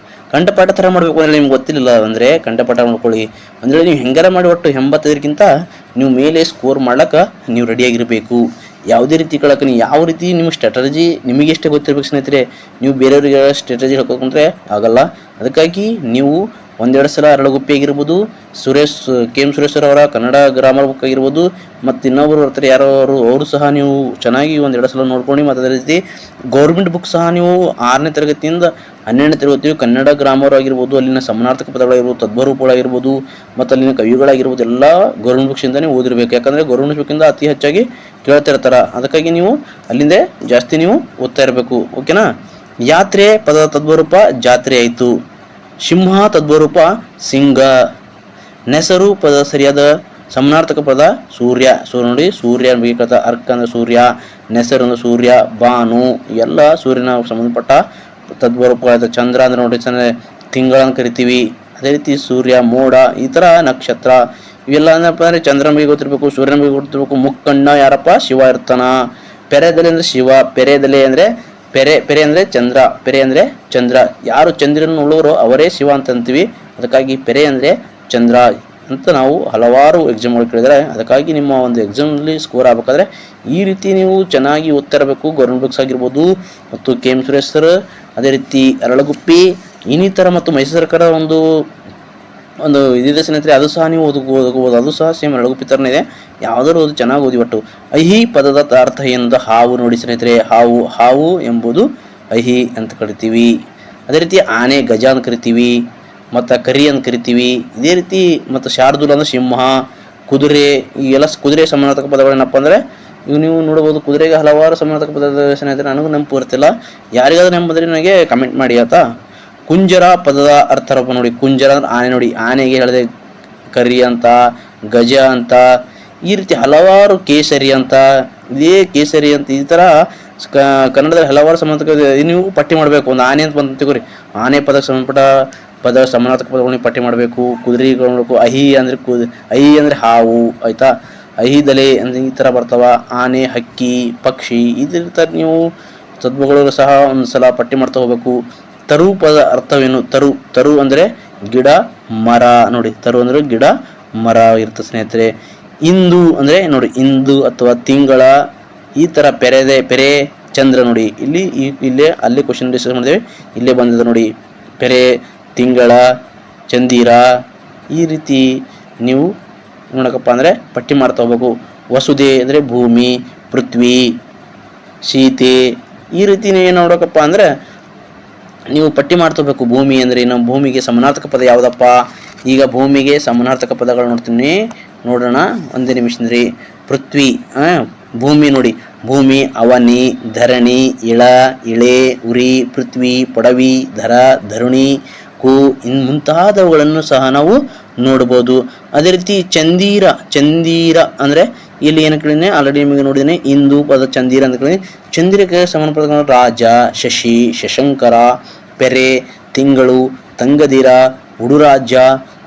ಕಂಠಪಾಠ ಥರ ಮಾಡಬೇಕು ಅಂದರೆ ನಿಮ್ಗೆ ಗೊತ್ತಿಲ್ಲ ಅಂದರೆ ಕಂಠಪಾಠ ಮಾಡ್ಕೊಳ್ಳಿ. ಅಂದರೆ ನೀವು ಹೆಂಗಾರ ಮಾಡಿ ಒಟ್ಟು 85ಕ್ಕಿಂತ ನೀವು ಮೇಲೆ ಸ್ಕೋರ್ ಮಾಡ್ಲಿಕ್ಕೆ ನೀವು ರೆಡಿಯಾಗಿರಬೇಕು. ಯಾವುದೇ ರೀತಿ ಕೇಳಕ್ಕೆ ನೀವು ಯಾವ ರೀತಿ ನಿಮ್ಮ ಸ್ಟ್ರಾಟಜಿ ನಿಮಗೆ ಎಷ್ಟೇ ಗೊತ್ತಿರಬೇಕು ಸ್ನೇಹಿತರೆ. ನೀವು ಬೇರೆಯವರಿಗೆ ಸ್ಟ್ರಾಟಜಿ ಹೇಳ್ಕೊಂಡ್ರೆ ಆಗಲ್ಲ. ಅದಕ್ಕಾಗಿ ನೀವು 1-2 ಸಲ ಅರಳುಗುಪ್ಪಿ ಆಗಿರ್ಬೋದು, ಕೆ ಎಂ ಸುರೇಶ್ ಅವರ ಕನ್ನಡ ಗ್ರಾಮರ್ ಬುಕ್ ಆಗಿರ್ಬೋದು, ಮತ್ತು ಇನ್ನೊಬ್ಬರು ಬರ್ತಾರೆ ಯಾರೋ ಅವರು ಸಹ ನೀವು ಚೆನ್ನಾಗಿ 1-2 ಸಲ ನೋಡ್ಕೊಂಡು, ಮತ್ತು ಅದೇ ರೀತಿ ಗೌರ್ಮೆಂಟ್ ಬುಕ್ ಸಹ ನೀವು 6ನೇ ತರಗತಿಯಿಂದ 12ನೇ ತರಗತಿ ಕನ್ನಡ ಗ್ರಾಮರ್ ಆಗಿರ್ಬೋದು, ಅಲ್ಲಿನ ಸಮಾನಾರ್ಥಕ ಪದಗಳಾಗಿರ್ಬೋದು, ತದ್ವರೂಪಗಳಾಗಿರ್ಬೋದು ಮತ್ತು ಅಲ್ಲಿನ ಕವಿಗಳಾಗಿರ್ಬೋದು ಎಲ್ಲ ಗೌರ್ಮೆಂಟ್ ಬುಕ್ಸಿಂದನೇ ಓದಿರಬೇಕು. ಯಾಕಂದರೆ ಗೌರ್ಮೆಂಟ್ ಬುಕ್ಕಿಂದ ಅತಿ ಹೆಚ್ಚಾಗಿ ಕೇಳ್ತಿರ್ತಾರೆ. ಅದಕ್ಕಾಗಿ ನೀವು ಅಲ್ಲಿಂದ ಜಾಸ್ತಿ ನೀವು ಓದ್ತಾ ಇರಬೇಕು. ಓಕೆನಾ. ಯಾತ್ರೆ ಪದದ ತದ್ವರೂಪ ಜಾತ್ರೆ ಆಯಿತು. ಸಿಂಹ ತದ್ವರೂಪ ಸಿಂಗ. ನೆಸರು ಪದ ಸರಿಯಾದ ಸಮಾನಾರ್ಥಕ ಪದ ಸೂರ್ಯ. ನೋಡಿ, ಸೂರ್ಯ ಬೇಕಂತ ಅರ್ಕ ಅಂದ್ರೆ ಸೂರ್ಯ, ನೆಸರು ಅಂದ್ರೆ ಸೂರ್ಯ, ಬಾನು ಎಲ್ಲ ಸೂರ್ಯನ ಸಂಬಂಧಪಟ್ಟ ತದ್ವರೂಪ. ಚಂದ್ರ ಅಂದ್ರೆ ನೋಡಿ, ತಿಂಗಳನ್ನ ಕರಿತೀವಿ. ಅದೇ ರೀತಿ ಸೂರ್ಯ, ಮೋಡ, ಈ ಥರ ನಕ್ಷತ್ರ ಇವೆಲ್ಲ ಏನಪ್ಪ ಅಂದರೆ ಚಂದ್ರನ ಬಗ್ಗೆ ಗೊತ್ತಿರಬೇಕು, ಸೂರ್ಯನ ಬಗ್ಗೆ ಗೊತ್ತಿರಬೇಕು. ಮುಕ್ಕಣ್ಣ ಯಾರಪ್ಪ? ಶಿವ ಇರ್ತಾನ. ಪೆರೆದಲೆ ಅಂದರೆ ಶಿವ. ಪೆರೆದಲೆ ಅಂದರೆ ಪೆರೆ ಅಂದರೆ ಚಂದ್ರ, ಪೆರೆ ಅಂದರೆ ಚಂದ್ರ. ಯಾರು ಚಂದ್ರನ ಉಳ್ಳೋರೋ ಅವರೇ ಶಿವ ಅಂತ ಅಂತೀವಿ. ಅದಕ್ಕಾಗಿ ಪೆರೆ ಅಂದರೆ ಚಂದ್ರ ಅಂತ ನಾವು ಹಲವಾರು ಎಕ್ಸಾಮ್ಗಳು ಕೇಳಿದರೆ, ಅದಕ್ಕಾಗಿ ನಿಮ್ಮ ಒಂದು ಎಕ್ಸಾಮ್ನಲ್ಲಿ ಸ್ಕೋರ್ ಆಗಬೇಕಾದ್ರೆ ಈ ರೀತಿ ನೀವು ಚೆನ್ನಾಗಿ ಓದ್ತಾ ಇರಬೇಕು. ಗೌರ್ಮೆಂಟ್ ಬುಕ್ಸ್ ಆಗಿರ್ಬೋದು ಮತ್ತು ಕೆ ಎಂ ಸುರೇಶ್ ಸರ್, ಅದೇ ರೀತಿ ಅರಳಗುಪ್ಪಿ ಇನ್ನಿತರ ಮತ್ತು ಮೈಸೂರು ಸರ್ಕಾರ ಒಂದು ಇದಿದೆ ಸ್ನೇಹಿತರೆ, ಅದು ಸಹ ನೀವು ಓದಬಹುದು. ಅದು ಸಹ ಸೇಮ್ ಅರಳಗುಪ್ಪಿ ಥರನೇ ಇದೆ. ಯಾವುದಾದ್ರು ಓದಿ ಚೆನ್ನಾಗಿ ಓದಿ. ಒಟ್ಟು ಐಹಿ ಪದದ ಅರ್ಥ ಏನಂತ ಹಾವು ನೋಡಿ ಸ್ನೇಹಿತರೆ. ಹಾವು ಎಂಬುದು ಐಹಿ ಅಂತ ಕರಿತೀವಿ. ಅದೇ ರೀತಿ ಆನೆ ಗಜ ಅಂತ ಕರಿತೀವಿ, ಮತ್ತು ಕರಿ ಅಂತ ಕರಿತೀವಿ. ಇದೇ ರೀತಿ ಮತ್ತು ಶಾರ್ದೂಲ ಅಂದ್ರೆ ಸಿಂಹ, ಕುದುರೆ, ಈಗೆಲ್ಲ ಕುದುರೆ ಸಮಾನಾರ್ಥಕ ಪದಗಳೇನಪ್ಪ ಅಂದರೆ ಇವು ನೀವು ನೋಡ್ಬೋದು. ಕುದುರೆಗೆ ಹಲವಾರು ಸಮಾನಾರ್ಥಕ ಪದದ ಸ್ನೇಹಿತರೆ, ನನಗೂ ನೆನಪು ಬರ್ತಿಲ್ಲ. ಯಾರಿಗಾದ್ರೂ ನೆನಪಂದ್ರೆ ನನಗೆ ಕಮೆಂಟ್ ಮಾಡಿ ಆಯ್ತಾ. ಕುಂಜರ ಪದದ ಅರ್ಥರಪ್ಪ ನೋಡಿ. ಕುಂಜರ ಅಂದ್ರೆ ಆನೆ ನೋಡಿ. ಆನೆಗೆ ಹೇಳಿದೆ ಕರಿ ಅಂತ, ಗಜ ಅಂತ, ಈ ರೀತಿ ಹಲವಾರು ಕೇಸರಿ ಅಂತ, ಇದೇ ಕೇಸರಿ ಅಂತ, ಈ ಥರ ಕನ್ನಡದಲ್ಲಿ ಹಲವಾರು ಸಮಾನಾರ್ಥಕ ನೀವು ಪಟ್ಟಿ ಮಾಡಬೇಕು. ಒಂದು ಆನೆ ಅಂತ ಬಂದು ತಗೋರಿ, ಆನೆ ಪದಕ್ಕೆ ಸಂಬಂಧಪಟ್ಟ ಪದ ಸಮಾನಾರ್ಥಕ ಪದಗಳನ್ನ ಪಟ್ಟಿ ಮಾಡಬೇಕು. ಕುದುರೆಗಳು ನೋಡಬೇಕು. ಅಹಿ ಅಂದರೆ ಹಾವು ಆಯ್ತಾ. ಅಹಿದಲೆ ಅಂದರೆ ಈ ಥರ ಬರ್ತಾವ. ಆನೆ, ಹಕ್ಕಿ, ಪಕ್ಷಿ, ಇದ್ರ ಥರ ನೀವು ತದ್ಭಗಳು ಸಹ ಒಂದು ಸಲ ಪಟ್ಟಿ ಮಾಡ್ತಾ ಹೋಗ್ಬೇಕು. ತರು ಪದ ಅರ್ಥವೇನು? ತರು ಅಂದರೆ ಗಿಡ ಮರ ನೋಡಿ. ತರು ಅಂದರೆ ಗಿಡ ಮರ ಇರುತ್ತೆ ಸ್ನೇಹಿತರೆ. ಇಂದು ಅಂದರೆ ನೋಡಿ, ಇಂದು ಅಥವಾ ತಿಂಗಳ, ಈ ಥರ ಪೆರೆ ಚಂದ್ರ ನೋಡಿ. ಇಲ್ಲೇ ಅಲ್ಲಿ ಕ್ವಶನ್ ಡಿಸ್ಕಸ್ ಮಾಡಿದ್ದೇವೆ, ಇಲ್ಲೇ ಬಂದಿದೆ ನೋಡಿ. ಪೆರೆ, ತಿಂಗಳ, ಚಂದಿರ, ಈ ರೀತಿ ನೀವು ನೋಡಕಪ್ಪ ಅಂದರೆ ಪಟ್ಟಿ ಮಾಡ್ತಾ ಹೋಗ್ಬೇಕು. ವಸುದೆ ಅಂದರೆ ಭೂಮಿ, ಪೃಥ್ವಿ, ಸೀತೆ, ಈ ರೀತಿ ನೀವು ನೋಡಕಪ್ಪ ಅಂದರೆ ನೀವು ಪಟ್ಟಿ ಮಾಡ್ಕೋಬೇಕು. ಭೂಮಿ ಅಂದರೆ ಏನು? ಭೂಮಿಗೆ ಸಮಾನಾರ್ಥಕ ಪದ ಯಾವುದಪ್ಪ? ಈಗ ಭೂಮಿಗೆ ಸಮಾನಾರ್ಥಕ ಪದಗಳು ನೋಡ್ತೀನಿ, ನೋಡೋಣ. ಒಂದೇ ನಿಮಿಷದ್ರಿ. ಪೃಥ್ವಿ, ಭೂಮಿ ನೋಡಿ. ಭೂಮಿ ಅವನಿ, ಧರಣಿ, ಇಳೆ, ಉರಿ, ಪೃಥ್ವಿ, ಪೊಡವಿ, ಧರುಣಿ, ಮುಂತಾದವುಗಳನ್ನು ಸಹ ನಾವು ನೋಡ್ಬೋದು. ಅದೇ ರೀತಿ ಚಂದಿರ ಅಂದರೆ ಇಲ್ಲಿ ಏನು ಕೇಳಿದ್ರೆ ಆಲ್ರೆಡಿ ನಿಮಗೆ ನೋಡಿದ್ದೇನೆ. ಇಂದು ಪದ ಚಂದಿರ ಅಂತ ಕೇಳಿದ್ರೆ, ಚಂದಿರಕ್ಕೆ ಸಮಾನ ಪದಗಳು ರಾಜ, ಶಶಿ, ಶಶಂಕರ, ಪೆರೆ, ತಿಂಗಳು, ತಂಗದಿರ, ಉಡುರಾಜ್ಯ,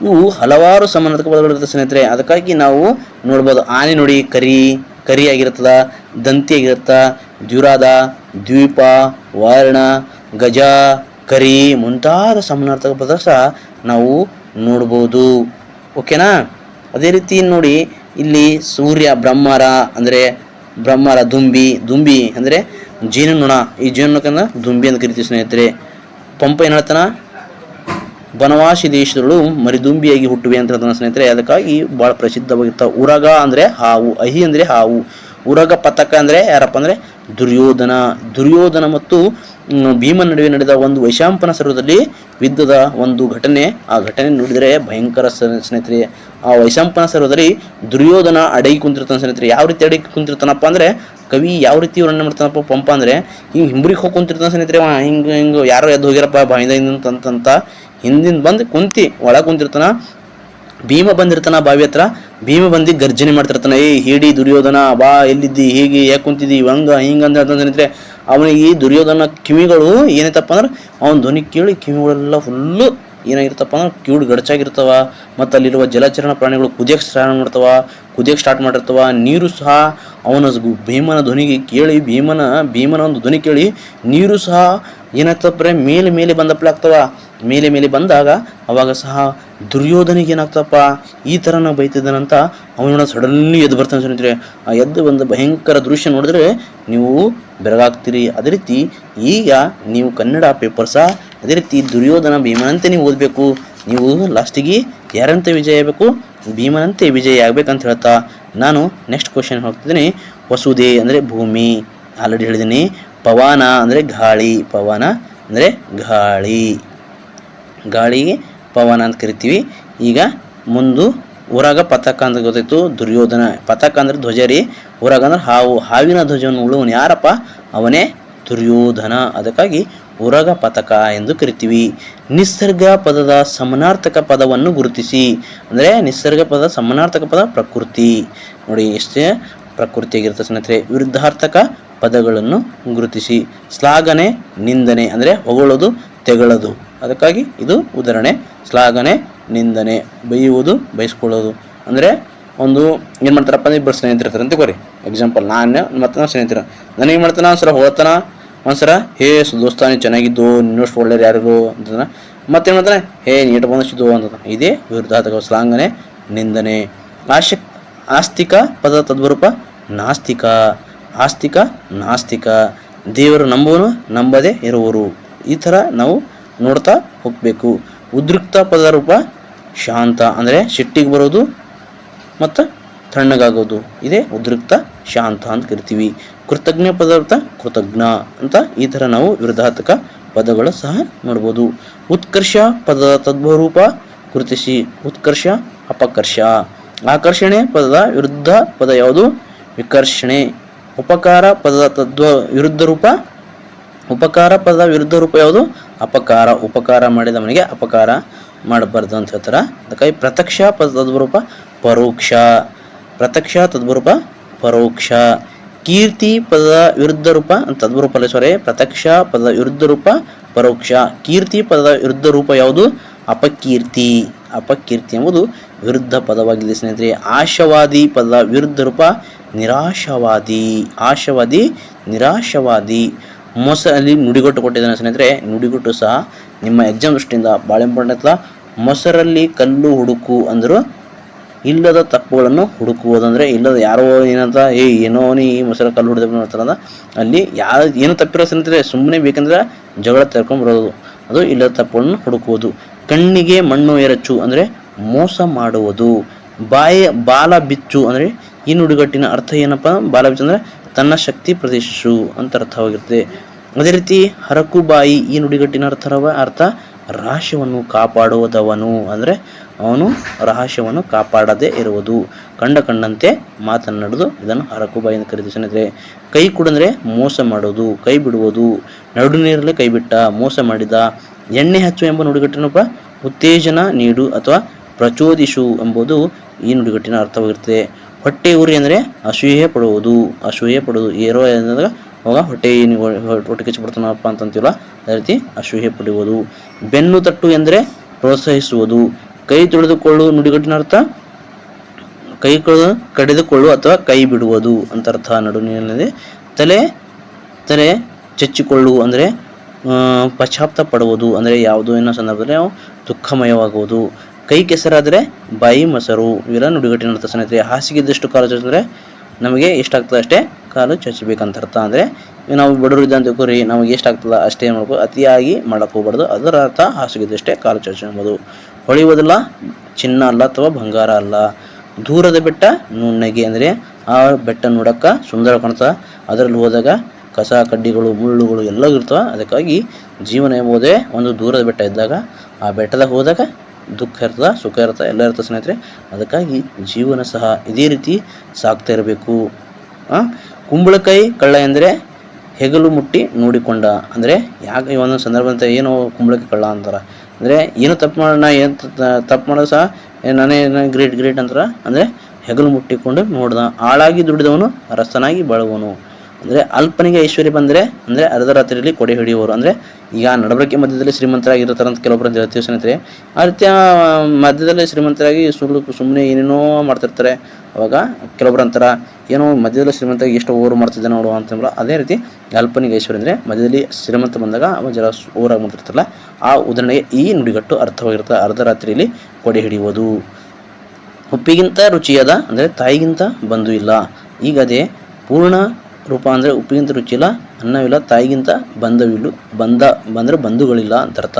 ಇವು ಹಲವಾರು ಸಮಾನಾರ್ಥಕ ಪದಗಳಿರುತ್ತೆ ಸ್ನೇಹಿತರೆ. ಅದಕ್ಕಾಗಿ ನಾವು ನೋಡ್ಬೋದು. ಆನೆ ನೋಡಿ, ಕರಿ ಆಗಿರ್ತದ, ದಂತಿ ಆಗಿರುತ್ತ, ದ್ವಿರಾದ, ದ್ವೀಪ, ವರ್ಣ, ಗಜ, ಕರಿ, ಮುಂತಾದ ಸಮಾನಾರ್ಥಕ ಪದ ಸಹ ನಾವು ನೋಡ್ಬೋದು. ಓಕೆನಾ. ಅದೇ ರೀತಿ ನೋಡಿ, ಇಲ್ಲಿ ಸೂರ್ಯ, ಬ್ರಹ್ಮರ, ದುಂಬಿ ಅಂದರೆ ಜೇನುನೊಣ. ಈ ಜೇನುನೊಣಕ್ಕನ್ನ ದುಂಬಿ ಅಂತ ಕರಿತೀವಿ ಸ್ನೇಹಿತರೆ. ಪಂಪ ಏನು ಹೇಳ್ತಾನ? ಬನವಾಸಿ ದೇಶದಳು ಮರಿದುಂಬಿಯಾಗಿ ಹುಟ್ಟುವೆ ಅಂತ ಹೇಳ್ತಾನೆ ಸ್ನೇಹಿತರೆ. ಅದಕ್ಕಾಗಿ ಬಹಳ ಪ್ರಸಿದ್ಧವಾಗಿರ್ತಾವ. ಉರಗ ಅಂದರೆ ಹಾವು, ಅಹಿ ಅಂದರೆ ಹಾವು. ಉರಗ ಪತಕ ಅಂದರೆ ಯಾರಪ್ಪ ಅಂದರೆ ದುರ್ಯೋಧನ ಮತ್ತು ಭೀಮನ ನಡುವೆ ನಡೆದ ಒಂದು ವೈಶಂಪಾಯನ ಸರೋವರದಲ್ಲಿ ಯುದ್ಧದ ಒಂದು ಘಟನೆ. ಆ ಘಟನೆ ನೋಡಿದರೆ ಭಯಂಕರ ಸ್ನೇಹಿತರೆ. ಆ ವೈಶಂಪಾಯನ ಸರೋವರದಲ್ಲಿ ದುರ್ಯೋಧನ ಅಡಗಿ ಕುಂತಿರ್ತಾನೆ ಸ್ನೇಹಿತರೆ. ಯಾವ ರೀತಿ ಅಡಗಿ ಕುಂತಿರ್ತಾನಪ್ಪ ಅಂದರೆ, ಕವಿ ಯಾವ ರೀತಿ ವರ್ಣನೆ ಮಾಡ್ತಾನಪ್ಪ ಪಂಪ ಅಂದರೆ, ಹಿಂಗೆ ಹಿಂಬ್ರಿಗೆ ಹೋಗಿ ಕುಂತಿರ್ತಾನೆ ಸ್ನೇಹಿತರೆ. ಹಿಂಗೆ ಯಾರೋ ಎದ್ದು ಹೋಗ್ಯಾರಪ್ಪ ಬಾವಿಂದ ಹಿಂದಿಂದ ಬಂದು ಒಳಗೆ ಕುಂತಿರ್ತಾನ. ಭೀಮ ಬಂದಿರ್ತಾನ ಬಾವಿ ಹತ್ರ. ಭೀಮ ಬಂದು ಗರ್ಜನೆ ಮಾಡ್ತಿರ್ತಾನೆ, ಹೇಳಿ ದುರ್ಯೋಧನ ಬಾ, ಎಲ್ಲಿದ್ದಿ, ಹೇಗೆ ಯಾಕೆ ಕುಂತಿದ್ದಿ, ಹಿಂಗಂದ ಸ್ನೇಹಿತರೆ. ಅವನಿಗೆ ದುರ್ಯೋಧನ ಕಿವಿಗಳು ಏನೈತಪ್ಪ ಅಂದ್ರೆ, ಅವನ ಧ್ವನಿ ಕೇಳಿ ಕಿವಿಗಳೆಲ್ಲ ಫುಲ್ಲು ಏನಾಗಿರ್ತಪ್ಪ ಅಂದ್ರೆ ಕಿವಿಗಳು ಗಡಚಾಗಿರ್ತಾವ. ಮತ್ತು ಅಲ್ಲಿರುವ ಜಲಚರಣ ಪ್ರಾಣಿಗಳು ಕುದಿಯಕ್ಕೆ ಸ್ಟಾರ್ಟ್ ಮಾಡಿರ್ತಾವ. ನೀರು ಸಹ ಅವನ ಭೀಮನ ಧ್ವನಿಗೆ ಕೇಳಿ, ಭೀಮನ ಒಂದು ಧ್ವನಿ ಕೇಳಿ ನೀರು ಸಹ ಏನಾಗ್ತಪ್ಪ ಮೇಲೆ ಬಂದಪ್ಲೆ ಆಗ್ತಾವ. ಮೇಲೆ ಬಂದಾಗ ಅವಾಗ ಸಹ ದುರ್ಯೋಧನಿಗೆ ಏನಾಗ್ತಪ್ಪ, ಈ ಥರ ನಾವು ಬೈತಿದ್ದಾನಂತ ಅವನೋಡ ಸಡನ್ಲಿ ಎದ್ದು ಬರ್ತಾನೆ ಸ್ನೇಹಿತರೆ. ಆ ಎದ್ದು ಬಂದ ಭಯಂಕರ ದೃಶ್ಯ ನೋಡಿದ್ರೆ ನೀವು ಬೆರಗಾಗ್ತೀರಿ. ಅದೇ ರೀತಿ ಈಗ ನೀವು ಕನ್ನಡ ಪೇಪರ್ ಸಹ ಅದೇ ರೀತಿ ದುರ್ಯೋಧನ ಭೀಮನಂತೆ ನೀವು ಓದಬೇಕು. ನೀವು ಲಾಸ್ಟಿಗೆ ಯಾರಂತೆ ವಿಜಯ ಆಗಬೇಕು? ಭೀಮನಂತೆ ವಿಜಯ ಆಗ್ಬೇಕಂತ ಹೇಳ್ತಾ ನಾನು ನೆಕ್ಸ್ಟ್ ಕ್ವಶನ್ ಹೋಗ್ತಿದ್ದೀನಿ. ವಸುದೆ ಅಂದರೆ ಭೂಮಿ, ಆಲ್ರೆಡಿ ಹೇಳಿದ್ದೀನಿ. ಪವನ ಅಂದರೆ ಗಾಳಿಗೆ ಪವನ ಅಂತ ಕರಿತೀವಿ. ಈಗ ಮುಂದೆ ಉರಗ ಪತಕ ಅಂತ ಗೊತ್ತಾಯ್ತು. ದುರ್ಯೋಧನ. ಪತಕ ಅಂದ್ರೆ ಧ್ವಜ ರೀ, ಉರಗ ಅಂದ್ರೆ ಹಾವು. ಹಾವಿನ ಧ್ವಜವನ್ನು ಉಳುವನು ಯಾರಪ್ಪ? ಅವನೇ ದುರ್ಯೋಧನ. ಅದಕ್ಕಾಗಿ ಉರಗ ಪತಕ ಎಂದು ಕರಿತೀವಿ. ನಿಸರ್ಗ ಪದದ ಸಮಾನಾರ್ಥಕ ಪದವನ್ನು ಗುರುತಿಸಿ. ಅಂದರೆ ನಿಸರ್ಗ ಪದದ ಸಮಾನಾರ್ಥಕ ಪದ ಪ್ರಕೃತಿ ನೋಡಿ. ಎಷ್ಟೇ ಪ್ರಕೃತಿಯಾಗಿರುತ್ತೆ ಸ್ನೇಹಿತರೆ. ವಿರುದ್ಧಾರ್ಥಕ ಪದಗಳನ್ನು ಗುರುತಿಸಿ. ಶ್ಲಾಘನೆ, ನಿಂದನೆ ಅಂದರೆ ಹೊಗಳೋದು, ತೆಗಳೋದು. ಅದಕ್ಕಾಗಿ ಇದು ಉದಾಹರಣೆ. ಶ್ಲಾಘನೆ, ನಿಂದನೆ, ಬೈಯುವುದು, ಬಯಸ್ಕೊಳ್ಳೋದು. ಅಂದರೆ ಒಂದು ಏನು ಮಾಡ್ತಾರಪ್ಪ ಅಂದ್ರೆ ಇಬ್ಬರು ಸ್ನೇಹಿತರು ಇರ್ತಾರೆ ಅಂತ ತಗೋರಿ. ಎಕ್ಸಾಂಪಲ್ ನಾನು ಮತ್ತು ಸ್ನೇಹಿತರು. ನನಗೆ ಮಾಡ್ತಾನ ಸಲ ಹೋಗ್ತಾನ, ಒಂದ್ಸಲ ಹೇ ದೋಸ್ತ ನೀ ಚೆನ್ನಾಗಿದ್ದು ನಿನ್ನಷ್ಟು ಒಳ್ಳೆಯರು ಯಾರಿಗೂ ಅಂತ ಮತ್ತೇನು ಮಾಡ್ತಾನೆ ಹೇ ನೀಟ ಬಂದಿದ್ದು ಅಂತ. ಇದೇ ವಿರುದ್ಧಾರ್ಥಕ ಶ್ಲಾಘನೆ ನಿಂದನೆ. ಆಸ್ತಿಕ ಪದ ತದ್ವರೂಪ ನಾಸ್ತಿಕ. ಆಸ್ತಿಕ ನಾಸ್ತಿಕ. ದೇವರು ನಂಬುವನು ನಂಬದೇ ಇರುವರು. ಈ ಥರ ನಾವು ನೋಡ್ತಾ ಹೋಗಬೇಕು. ಉದ್ರಿಕ್ತ ಪದ ರೂಪ ಶಾಂತ ಅಂದರೆ ಸಿಟ್ಟಿಗೆ ಬರೋದು ಮತ್ತು ತಣ್ಣಗಾಗೋದು, ಇದೇ ಉದ್ರಿಕ್ತ ಶಾಂತ ಅಂತ ಕರಿತೀವಿ. ಕೃತಜ್ಞ ಪದಾರ್ಥ ಕೃತಜ್ಞ ಅಂತ ಈ ಥರ ನಾವು ವಿರುದ್ಧಾರ್ಥಕ ಪದಗಳು ಸಹ ನೋಡ್ಬೋದು. ಉತ್ಕರ್ಷ ಪದದ ತದ್ವರೂಪ ಗುರುತಿಸಿ. ಉತ್ಕರ್ಷ ಅಪಕರ್ಷ. ಆಕರ್ಷಣೆ ಪದದ ವಿರುದ್ಧ ಪದ ಯಾವುದು? ವಿಕರ್ಷಣೆ. ಉಪಕಾರ ಪದದ ವಿರುದ್ಧ ರೂಪ ಯಾವುದು? ಅಪಕಾರ. ಉಪಕಾರ ಮಾಡಿದ ಮನೆಗೆ ಅಪಕಾರ ಮಾಡಬಾರ್ದು ಅಂತ ಹೇಳ್ತಾರ. ಅದಕ್ಕಾಗಿ ಪ್ರತ್ಯಕ್ಷ ಪದ ತದ್ವರೂಪ ಪರೋಕ್ಷ. ಪ್ರತ್ಯಕ್ಷ ತದ್ವರೂಪ ಪರೋಕ್ಷ. ಕೀರ್ತಿ ಪದದ ವಿರುದ್ಧ ರೂಪ ತದ್ವರೂಪ ಪ್ರತ್ಯಕ್ಷ ಪದದ ವಿರುದ್ಧ ರೂಪ ಪರೋಕ್ಷ. ಕೀರ್ತಿ ಪದದ ವಿರುದ್ಧ ರೂಪ ಯಾವುದು? ಅಪಕೀರ್ತಿ. ಅಪಕೀರ್ತಿ ಎಂಬುದು ವಿರುದ್ಧ ಪದವಾಗಿದೆ ಸ್ನೇಹಿತರೆ. ಆಶಾವಾದಿ ಪದದ ವಿರುದ್ಧ ರೂಪ ನಿರಾಶಾವಾದಿ. ಆಶಾವಾದಿ ನಿರಾಶಾವಾದಿ. ಅಲ್ಲಿ ನುಡಿಗಟ್ಟು ಕೊಟ್ಟಿದ್ದಾನೆ ಸ್ನೇಹಿತರೆ. ನುಡಿಗಟ್ಟು ಸಹ ನಿಮ್ಮ ಎಕ್ಸಾಮ್ ದೃಷ್ಟಿಯಿಂದ ಭಾಳ ಇಂಪಾರ್ಟೆಂಟ್. ಮೊಸರಲ್ಲಿ ಕಲ್ಲು ಹುಡುಕು ಅಂದರು ಇಲ್ಲದ ತಪ್ಪುಗಳನ್ನು ಹುಡುಕುವುದು. ಅಂದರೆ ಇಲ್ಲದ ಯಾರೋ ಏನಂತ ಏನೋ ನೀ ಮೊಸರ ಕಲ್ಲು ಹುಡಿದ ನೋಡ್ತಾರದ ಅಲ್ಲಿ ಏನು ತಪ್ಪಿರೋ ಸ್ನೇಹಿತರೆ ಸುಮ್ಮನೆ ಬೇಕಂದ್ರೆ ಜಗಳ ತೆರ್ಕೊಂಡು ಬರೋದು, ಅದು ಇಲ್ಲದ ತಪ್ಪುಗಳನ್ನು ಹುಡುಕುವುದು. ಕಣ್ಣಿಗೆ ಮಣ್ಣು ಎರಚು ಅಂದರೆ ಮೋಸ ಮಾಡುವುದು. ಬಾಲ ಬಿಚ್ಚು ಅಂದರೆ ಈ ನುಡಿಗಟ್ಟಿನ ಅರ್ಥ ಏನಪ್ಪ? ಬಾಲ ಬಿಚ್ಚು ಅಂದರೆ ತನ್ನ ಶಕ್ತಿ ಪ್ರದರ್ಶಿಸು ಅಂತ ಅರ್ಥವಾಗಿರ್ತದೆ. ಅದೇ ರೀತಿ ಹರಕು ಬಾಯಿ ಈ ನುಡಿಗಟ್ಟಿನ ಅರ್ಥ ರಹಸ್ಯವನ್ನು ಕಾಪಾಡುವುದವನು ಅಂದರೆ ಅವನು ರಹಸ್ಯವನ್ನು ಕಾಪಾಡದೇ ಇರುವುದು. ಕಂಡಂತೆ ಮಾತನಾಡುವುದು ಇದನ್ನು ಹರಕು ಬಾಯಿ ಎಂದು ಕರೀತೀವಿ. ಕೈ ಕೊಡಂದ್ರೆ ಮೋಸ ಮಾಡೋದು, ಕೈ ಬಿಡುವುದು. ನಡು ನೀರಲ್ಲಿ ಕೈ ಬಿಟ್ಟ, ಮೋಸ ಮಾಡಿದ. ಎಣ್ಣೆ ಹಚ್ಚು ಎಂಬ ನುಡಿಗಟ್ಟಿನಪ್ಪ ಉತ್ತೇಜನ ನೀಡು ಅಥವಾ ಪ್ರಚೋದಿಸು ಎಂಬುದು ಈ ನುಡಿಗಟ್ಟಿನ ಅರ್ಥವಾಗಿರ್ತದೆ. ಹೊಟ್ಟೆ ಉರಿ ಅಂದರೆ ಅಸೂಯೆ ಪಡುವುದು. ಅಸೂಯೆ ಪಡುವುದು ಏರೋ ಏನಂದಾಗ ಅವಾಗ ಹೊಟ್ಟೆ ಕಿಚ್ಚು ಬಿಡ್ತಾನಪ್ಪ ಅಂತಂತೀವಲ್ಲ, ಅದೇ ರೀತಿ ಅಸೂಯೆ ಪಡುವುದು. ಬೆನ್ನು ತಟ್ಟು ಎಂದರೆ ಪ್ರೋತ್ಸಾಹಿಸುವುದು. ಕೈ ತೊಳೆದುಕೊಳ್ಳು ನುಡಿಗಟ್ಟಿನ ಅರ್ಥ ಕೈ ಕಡಿದುಕೊಳ್ಳು ಅಥವಾ ಕೈ ಬಿಡುವುದು ಅಂತ ಅರ್ಥ. ನಡುವಿನಲ್ಲಿ ತಲೆ ಚಚ್ಚಿಕೊಳ್ಳು ಅಂದರೆ ಪಶ್ಚಾತ್ತಾಪ ಪಡುವುದು ಅಂದರೆ ಯಾವುದೋ ಏನೋ ಸಂದರ್ಭದಲ್ಲಿ ನಾವು ದುಃಖಮಯವಾಗುವುದು. ಕೈ ಕೆಸರಾದರೆ ಬಾಯಿ ಮೊಸರು ಇವೆಲ್ಲ ನುಡಿಗಟ್ಟಿನ ಅರ್ಥ ಸ್ನೇಹಿತರೆ. ಹಾಸಿಗೆದ್ದಷ್ಟು ಕಾಲು ಚಾಚಿದ್ರೆ ನಮಗೆ ಎಷ್ಟಾಗ್ತದೆ ಅಷ್ಟೇ ಕಾಲು ಚಾಚಬೇಕಂತ ಅರ್ಥ. ಅಂದರೆ ನಾವು ಬಡವರು ಇದ್ದಂತ ತಿಳ್ಕೊರಿ, ನಮಗೆ ಎಷ್ಟಾಗ್ತದೆ ಅಷ್ಟೇ ಮಾಡ್ಕೋ, ಅತಿಯಾಗಿ ಮಾಡಕ್ಕೆ ಹೋಗ್ಬಾರ್ದು. ಅದರ ಅರ್ಥ ಹಾಸಿಗೆದ್ದಷ್ಟೇ ಕಾಲು ಚಾಚು ಎಂಬುದು. ಹೊಳೆಯುವುದಿಲ್ಲ ಚಿನ್ನ ಅಲ್ಲ ಅಥವಾ ಬಂಗಾರ ಅಲ್ಲ. ದೂರದ ಬೆಟ್ಟ ನುಣ್ಣಗೆ ಅಂದರೆ ಆ ಬೆಟ್ಟ ನೋಡಕ್ಕೆ ಸುಂದರ ಕಾಣ್ತಾ, ಅದರಲ್ಲಿ ಹೋದಾಗ ಕಸ ಕಡ್ಡಿಗಳು ಮುಳ್ಳುಗಳು ಎಲ್ಲ ಇರ್ತವೆ. ಅದಕ್ಕಾಗಿ ಜೀವನ ಎಂಬುದೇ ಒಂದು ದೂರದ ಬೆಟ್ಟ ಇದ್ದಾಗ ಆ ಬೆಟ್ಟದಾಗ ಹೋದಾಗ ದುಃಖ ಇರ್ತದೆ, ಸುಖ ಇರ್ತದೆ, ಎಲ್ಲ ಇರ್ತದೆ ಸ್ನೇಹಿತರೆ. ಅದಕ್ಕಾಗಿ ಜೀವನ ಸಹ ಇದೇ ರೀತಿ ಸಾಗ್ತಾ ಇರಬೇಕು. ಕುಂಬಳಕಾಯಿ ಕಳ್ಳ ಎಂದರೆ ಹೆಗಲು ಮುಟ್ಟಿ ನೋಡಿಕೊಂಡ. ಅಂದರೆ ಯಾಕೆ ಒಂದೊಂದು ಸಂದರ್ಭ ಅಂತ ಏನೋ ಕುಂಬಳಕಾಯಿ ಕಳ್ಳ ಅಂತಾರೆ ಅಂದರೆ ಏನು ತಪ್ಪು ಮಾಡೋಣ, ಏನು ತಪ್ಪು ಮಾಡೋದು ಸಹ ನಾನೇ ಗ್ರೇಟ್ ಅಂತಾರೆ. ಅಂದರೆ ಹೆಗಲು ಮುಟ್ಟಿಕೊಂಡು ನೋಡ್ದ. ಆಳಾಗಿ ದುಡಿದವನು ರಸನಾಗಿ ಬಾಳುವನು. ಅಂದರೆ ಅಲ್ಪನಿಗೆ ಐಶ್ವರ್ಯ ಬಂದರೆ ಅಂದರೆ ಅರ್ಧ ರಾತ್ರಿಯಲ್ಲಿ ಕೊಡೆ ಹಿಡಿಯುವವರು. ಅಂದರೆ ಈಗ ನಡಬರಕೆ ಮಧ್ಯದಲ್ಲಿ ಶ್ರೀಮಂತರಾಗಿರ್ತಾರೆ ಅಂತ ಕೆಲವೊಬ್ಬರು ಅಂತ ಹೇಳ್ತೀವಿ ಸ್ನೇಹಿತರೆ. ಆ ರೀತಿಯ ಮಧ್ಯದಲ್ಲಿ ಶ್ರೀಮಂತರಾಗಿ ಸುಮ್ಮನೆ ಏನೇನೋ ಮಾಡ್ತಿರ್ತಾರೆ. ಅವಾಗ ಕೆಲವೊಬ್ರು ಅಂತಾರೆ ಏನೋ ಮಧ್ಯದಲ್ಲಿ ಶ್ರೀಮಂತರಾಗಿ ಎಷ್ಟು ಓವರ್ ಮಾಡ್ತಿದ್ದೆ ನೋಡು ಅಂತಂದ್ರೆ, ಅದೇ ರೀತಿ ಅಲ್ಪನಿಗೆ ಐಶ್ವರ್ಯ ಅಂದರೆ ಮಧ್ಯದಲ್ಲಿ ಶ್ರೀಮಂತ ಬಂದಾಗ ಅವ ಜರ ಓವರಾಗಿ ಮಾಡ್ತಿರ್ತಾರಲ್ಲ, ಆ ಉದಾಹರಣೆಗೆ ಈ ನುಡಿಗಟ್ಟು ಅರ್ಥವಾಗಿರ್ತದೆ. ಅರ್ಧ ರಾತ್ರಿಯಲ್ಲಿ ಕೊಡೆ ಹಿಡಿಯುವುದು. ಉಪ್ಪಿಗಿಂತ ರುಚಿಯಾದ ಅಂದರೆ ತಾಯಿಗಿಂತ ಬಂಧು ಇಲ್ಲ. ಈಗ ಅದೇ ಪೂರ್ಣ ರೂಪ ಅಂದರೆ ಉಪ್ಪಿಗಿಂತ ರುಚಿಯಿಲ್ಲ, ಅನ್ನವಿಲ್ಲ, ತಾಯಿಗಿಂತ ಬಂದರೆ ಬಂಧುಗಳಿಲ್ಲ ಅಂತ ಅರ್ಥ.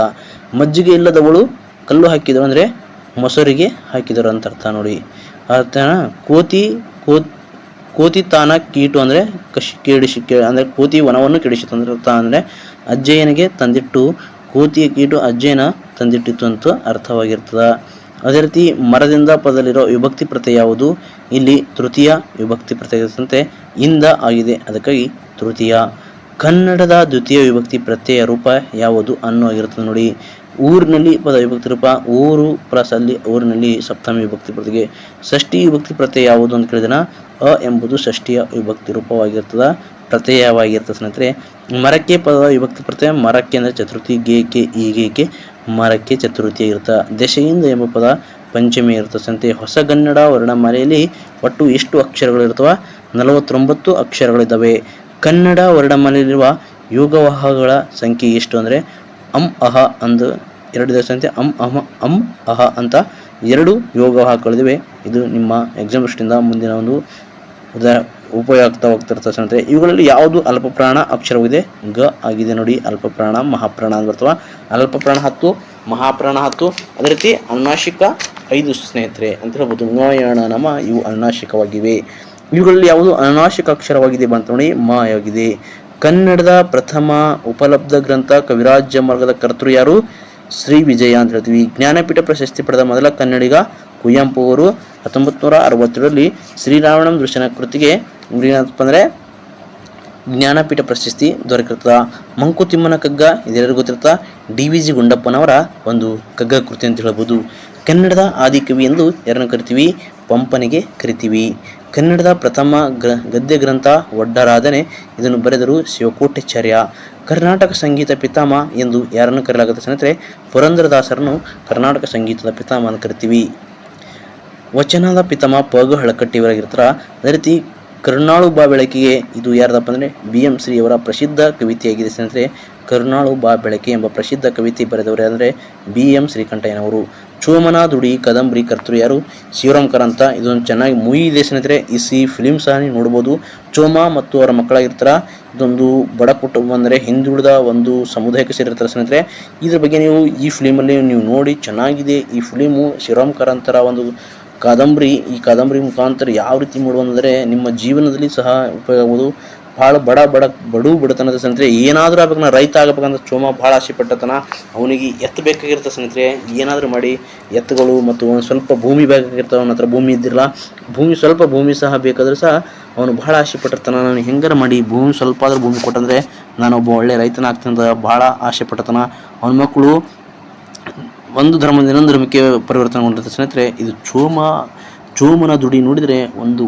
ಮಜ್ಜಿಗೆ ಇಲ್ಲದವಳು ಕಲ್ಲು ಹಾಕಿದಳು ಅಂದರೆ ಮೊಸರಿಗೆ ಹಾಕಿದರು ಅಂತ ಅರ್ಥ ನೋಡಿ. ಅರ್ಥನ ಕೋತಿ ತಾನ ಕೀಟು ಅಂದರೆ ಅಂದರೆ ಕೋತಿ ವನವನ್ನು ಕೆಡಿಸಿತು ಅಂತ ಅರ್ಥ. ಅಂದರೆ ಅಜ್ಜಯ್ಯನಿಗೆ ತಂದಿಟ್ಟು ಕೋತಿಯ ಕೀಟು ಅಜ್ಜಯ್ಯನ ತಂದಿಟ್ಟಿತ್ತು ಅಂತ ಅರ್ಥವಾಗಿರ್ತದೆ. ಅದೇ ರೀತಿ ಮರದಿಂದ ಪದದಲ್ಲಿರೋ ವಿಭಕ್ತಿ ಪ್ರತ್ಯಯ ಯಾವುದು? ಇಲ್ಲಿ ತೃತೀಯ ವಿಭಕ್ತಿ ಪ್ರತ್ಯಯದಂತೆ ಇಂದ ಆಗಿದೆ, ಅದಕ್ಕಾಗಿ ತೃತೀಯ. ಕನ್ನಡದ ದ್ವಿತೀಯ ವಿಭಕ್ತಿ ಪ್ರತ್ಯಯ ರೂಪ ಯಾವುದು ಅನ್ನುವಾಗಿರ್ತದೆ ನೋಡಿ. ಊರಿನಲ್ಲಿ ಪದ ವಿಭಕ್ತಿ ರೂಪ ಊರು ಪ್ಲಸ್ ಅಲ್ಲಿ ಊರಿನಲ್ಲಿ ಸಪ್ತಮಿ ವಿಭಕ್ತಿ ಪ್ರತ್ಯಯ. ಷಷ್ಠಿ ವಿಭಕ್ತಿ ಪ್ರತ್ಯಯ ಯಾವುದು ಅಂತ ಕೇಳಿದನ ಎಂಬುದು ಷಷ್ಠಿಯ ವಿಭಕ್ತಿ ರೂಪವಾಗಿರ್ತದ, ಪ್ರತ್ಯಯವಾಗಿರ್ತದೆ ಸ್ನೇಹಿತರೆ. ಮರಕ್ಕೆ ಪದದ ವಿಭಕ್ತಿ ಪ್ರತ್ಯಯ ಮರಕ್ಕೆ ಅಂದರೆ ಚತುರ್ಥಿ, ಗೇಕೆ ಈಗೇಕೆ ಮರಕ್ಕೆ ಚತುರ್ಥಿ ಇರ್ತದೆ. ದಶೆಯಿಂದ ಎಂಬ ಪದ ಪಂಚಮಿ ಇರ್ತದೆ ಸ್ನೇಹಿತರೆ. ಹೊಸಗನ್ನಡ ವರ್ಣಮಾಲೆಯಲ್ಲಿ ಒಟ್ಟು ಎಷ್ಟು ಅಕ್ಷರಗಳು ಇರ್ತವೆ? 49 ಅಕ್ಷರಗಳಿದ್ದಾವೆ. ಕನ್ನಡ ವರ್ಣಮಾಲೆಯಲ್ಲಿರುವ ಯೋಗವಾಹಗಳ ಸಂಖ್ಯೆ ಎಷ್ಟು ಅಂದರೆ ಅಹ ಅಂದು 2 ಇದೆ ಸಂಖ್ಯೆ ಅಹ ಅಂತ 2 ಯೋಗವಾಹಗಳಿವೆ. ಇದು ನಿಮ್ಮ ಎಕ್ಸಾಮ್ ದೃಷ್ಟಿಯಿಂದ ಮುಂದಿನ ಒಂದು ಉಪಯುಕ್ತವಾಗ್ತಿರ್ತದೆ ಸ್ನೇಹಿತರೆ. ಇವುಗಳಲ್ಲಿ ಯಾವುದು ಅಲ್ಪಪ್ರಾಣ ಅಕ್ಷರವಿದೆ? ಗ ಆಗಿದೆ ನೋಡಿ. ಅಲ್ಪಪ್ರಾಣ ಮಹಾಪ್ರಾಣ ಅಂತ ಬರ್ತವ. ಅಲ್ಪಪ್ರಾಣ 10, ಮಹಾಪ್ರಾಣ 10. ಅದೇ ರೀತಿ ಅನುನಾಸಿಕ 5 ಸ್ನೇಹಿತರೆ ಅಂತ ಹೇಳ್ಬೋದು. ನಮ ಇವು ಅನುನಾಸಿಕವಾಗಿವೆ. ಇವುಗಳಲ್ಲಿ ಯಾವುದು ಅನುನಾಸಿಕ ಅಕ್ಷರವಾಗಿದೆ ಬಂತ ನೋಡಿ, ಮ ಆಗಿದೆ. ಕನ್ನಡದ ಪ್ರಥಮ ಉಪಲಬ್ಧ ಗ್ರಂಥ ಕವಿರಾಜ್ಯ ಮಾರ್ಗದ ಕರ್ತೃ ಯಾರು? ಶ್ರೀ ವಿಜಯ ಅಂತ ಹೇಳ್ತೀವಿ. ಜ್ಞಾನಪೀಠ ಪ್ರಶಸ್ತಿ ಪಡೆದ ಮೊದಲ ಕನ್ನಡಿಗ ಕುವೆಂಪು ಅವರು 1967ರಲ್ಲಿ ಶ್ರೀರಾಮಣಂ ದೃಶ್ಯನ ಕೃತಿಗೆ ಏನಪ್ಪ ಅಂದರೆ ಜ್ಞಾನಪೀಠ ಪ್ರಶಸ್ತಿ ದೊರಕಿರ್ತದ. ಮಂಕುತಿಮ್ಮನ ಕಗ್ಗ ಇದೆಲ್ಲರಿಗೂ ಗೊತ್ತಿರ್ತ. DVG ಗುಂಡಪ್ಪನವರ ಒಂದು ಕಗ್ಗ ಕೃತಿ ಅಂತ ಹೇಳ್ಬೋದು. ಕನ್ನಡದ ಆದಿಕವಿ ಎಂದು ಯಾರನ್ನು ಕರಿತೀವಿ? ಪಂಪನಿಗೆ ಕರಿತೀವಿ. ಕನ್ನಡದ ಪ್ರಥಮ ಗದ್ಯ ಗ್ರಂಥ ಒಡ್ಡರಾಧನೆ. ಇದನ್ನು ಬರೆದರು ಶಿವಕೋಟ್ಯಾಚಾರ್ಯ. ಕರ್ನಾಟಕ ಸಂಗೀತ ಪಿತಾಮಹ ಎಂದು ಯಾರನ್ನು ಕರೆಯಲಾಗುತ್ತೆ ಸ್ನೇಹಿತರೆ? ಪುರಂದರದಾಸರನ್ನು ಕರ್ನಾಟಕ ಸಂಗೀತದ ಪಿತಾಮಹ ಅಂತ ಕರಿತೀವಿ. ವಚನದ ಪಿತಾಮಹ ಪ.ಗ. ಹಳಕಟ್ಟಿ ಇವರಾಗಿರ್ತಾರ. ಅದೇ ರೀತಿ ಕರುಣಾಳು ಬಾ ಬೆಳಕಿಗೆ ಇದು ಯಾರ್ದಪ್ಪ ಅಂದರೆ BM ಶ್ರೀ ಅವರ ಪ್ರಸಿದ್ಧ ಕವಿತೆಯಾಗಿದೆ ಸ್ನೇಹಿತರೆ. ಕರುಣಾಳು ಬಾ ಬೆಳಕೆ ಎಂಬ ಪ್ರಸಿದ್ಧ ಕವಿತೆ ಬರೆದವರು ಅಂದರೆ BM ಶ್ರೀಕಂಠಯ್ಯನವರು. ಚೋಮನ ದುಡಿ ಕಾದಂಬರಿ ಕರ್ತೃ ಯಾರು? ಶಿವರಾಮ್ ಕಾರಂತ. ಇದೊಂದು ಚೆನ್ನಾಗಿ ಮೂವಿ ಇದೆ ಸ್ನೇಹಿತರೆ. ಈ ಫಿಲಿಮ್ ಸಹ ನೀವು ನೋಡ್ಬೋದು. ಚೋಮ ಮತ್ತು ಅವರ ಮಕ್ಕಳಾಗಿರ್ತಾರ. ಇದೊಂದು ಬಡ ಕುಟುಂಬ ಅಂದರೆ ಹಿಂದುಳಿದ ಒಂದು ಸಮುದಾಯಕ್ಕೆ ಸೇರಿರ್ತಾರೆ ಸ್ನೇಹಿತರೆ. ಇದ್ರ ಬಗ್ಗೆ ನೀವು ಈ ಫಿಲಿಮಲ್ಲಿ ನೀವು ನೋಡಿ, ಚೆನ್ನಾಗಿದೆ ಈ ಫಿಲಿಮು. ಶಿವರಾಮ್ ಕಾರಂತರ ಒಂದು ಕಾದಂಬರಿ. ಈ ಕಾದಂಬರಿ ಮುಖಾಂತರ ಯಾವ ರೀತಿ ಮಾಡುವಂದರೆ ನಿಮ್ಮ ಜೀವನದಲ್ಲಿ ಸಹ ಉಪಯೋಗ ಆಗ್ಬೋದು. ಭಾಳ ಬಡತನದ ಸ್ನೇಹಿತರೆ ಏನಾದರೂ ಆಗ್ಬೇಕು, ನಾ ರೈತ ಆಗಬೇಕಂತ ಚೋಮ ಭಾಳ ಆಸೆ ಪಟ್ಟತನ. ಅವನಿಗೆ ಎತ್ತು ಬೇಕಾಗಿರುತ್ತೆ ಸ್ನೇಹಿತರೆ. ಏನಾದರೂ ಮಾಡಿ ಎತ್ತುಗಳು ಮತ್ತು ಒಂದು ಸ್ವಲ್ಪ ಭೂಮಿ ಬೇಕಾಗಿರ್ತವೆ. ಅವನ ಹತ್ರ ಭೂಮಿ ಇದ್ದಿರಲ್ಲ. ಸ್ವಲ್ಪ ಭೂಮಿ ಸಹ ಬೇಕಾದರೂ ಸಹ ಅವನು ಭಾಳ ಆಸೆ ಪಟ್ಟಿರ್ತಾನೆ. ನಾನು ಹೆಂಗಾರ ಮಾಡಿ ಸ್ವಲ್ಪ ಆದರೂ ಭೂಮಿ ಕೊಟ್ಟಂದರೆ ನಾನು ಒಬ್ಬ ಒಳ್ಳೆ ರೈತನ ಆಗ್ತೀನಿ ಅಂತ ಭಾಳ ಆಸೆ ಪಟ್ಟತನ. ಅವನ ಮಕ್ಕಳು ಒಂದು ಧರ್ಮದಿಂದ ಇನ್ನೊಂದು ಧರ್ಮಕ್ಕೆ ಪರಿವರ್ತನೆಗೊಂಡಿರ್ತಾರೆ ಸ್ನೇಹಿತರೆ. ಇದು ಚೋಮನ ದುಡಿ ನೋಡಿದರೆ ಒಂದು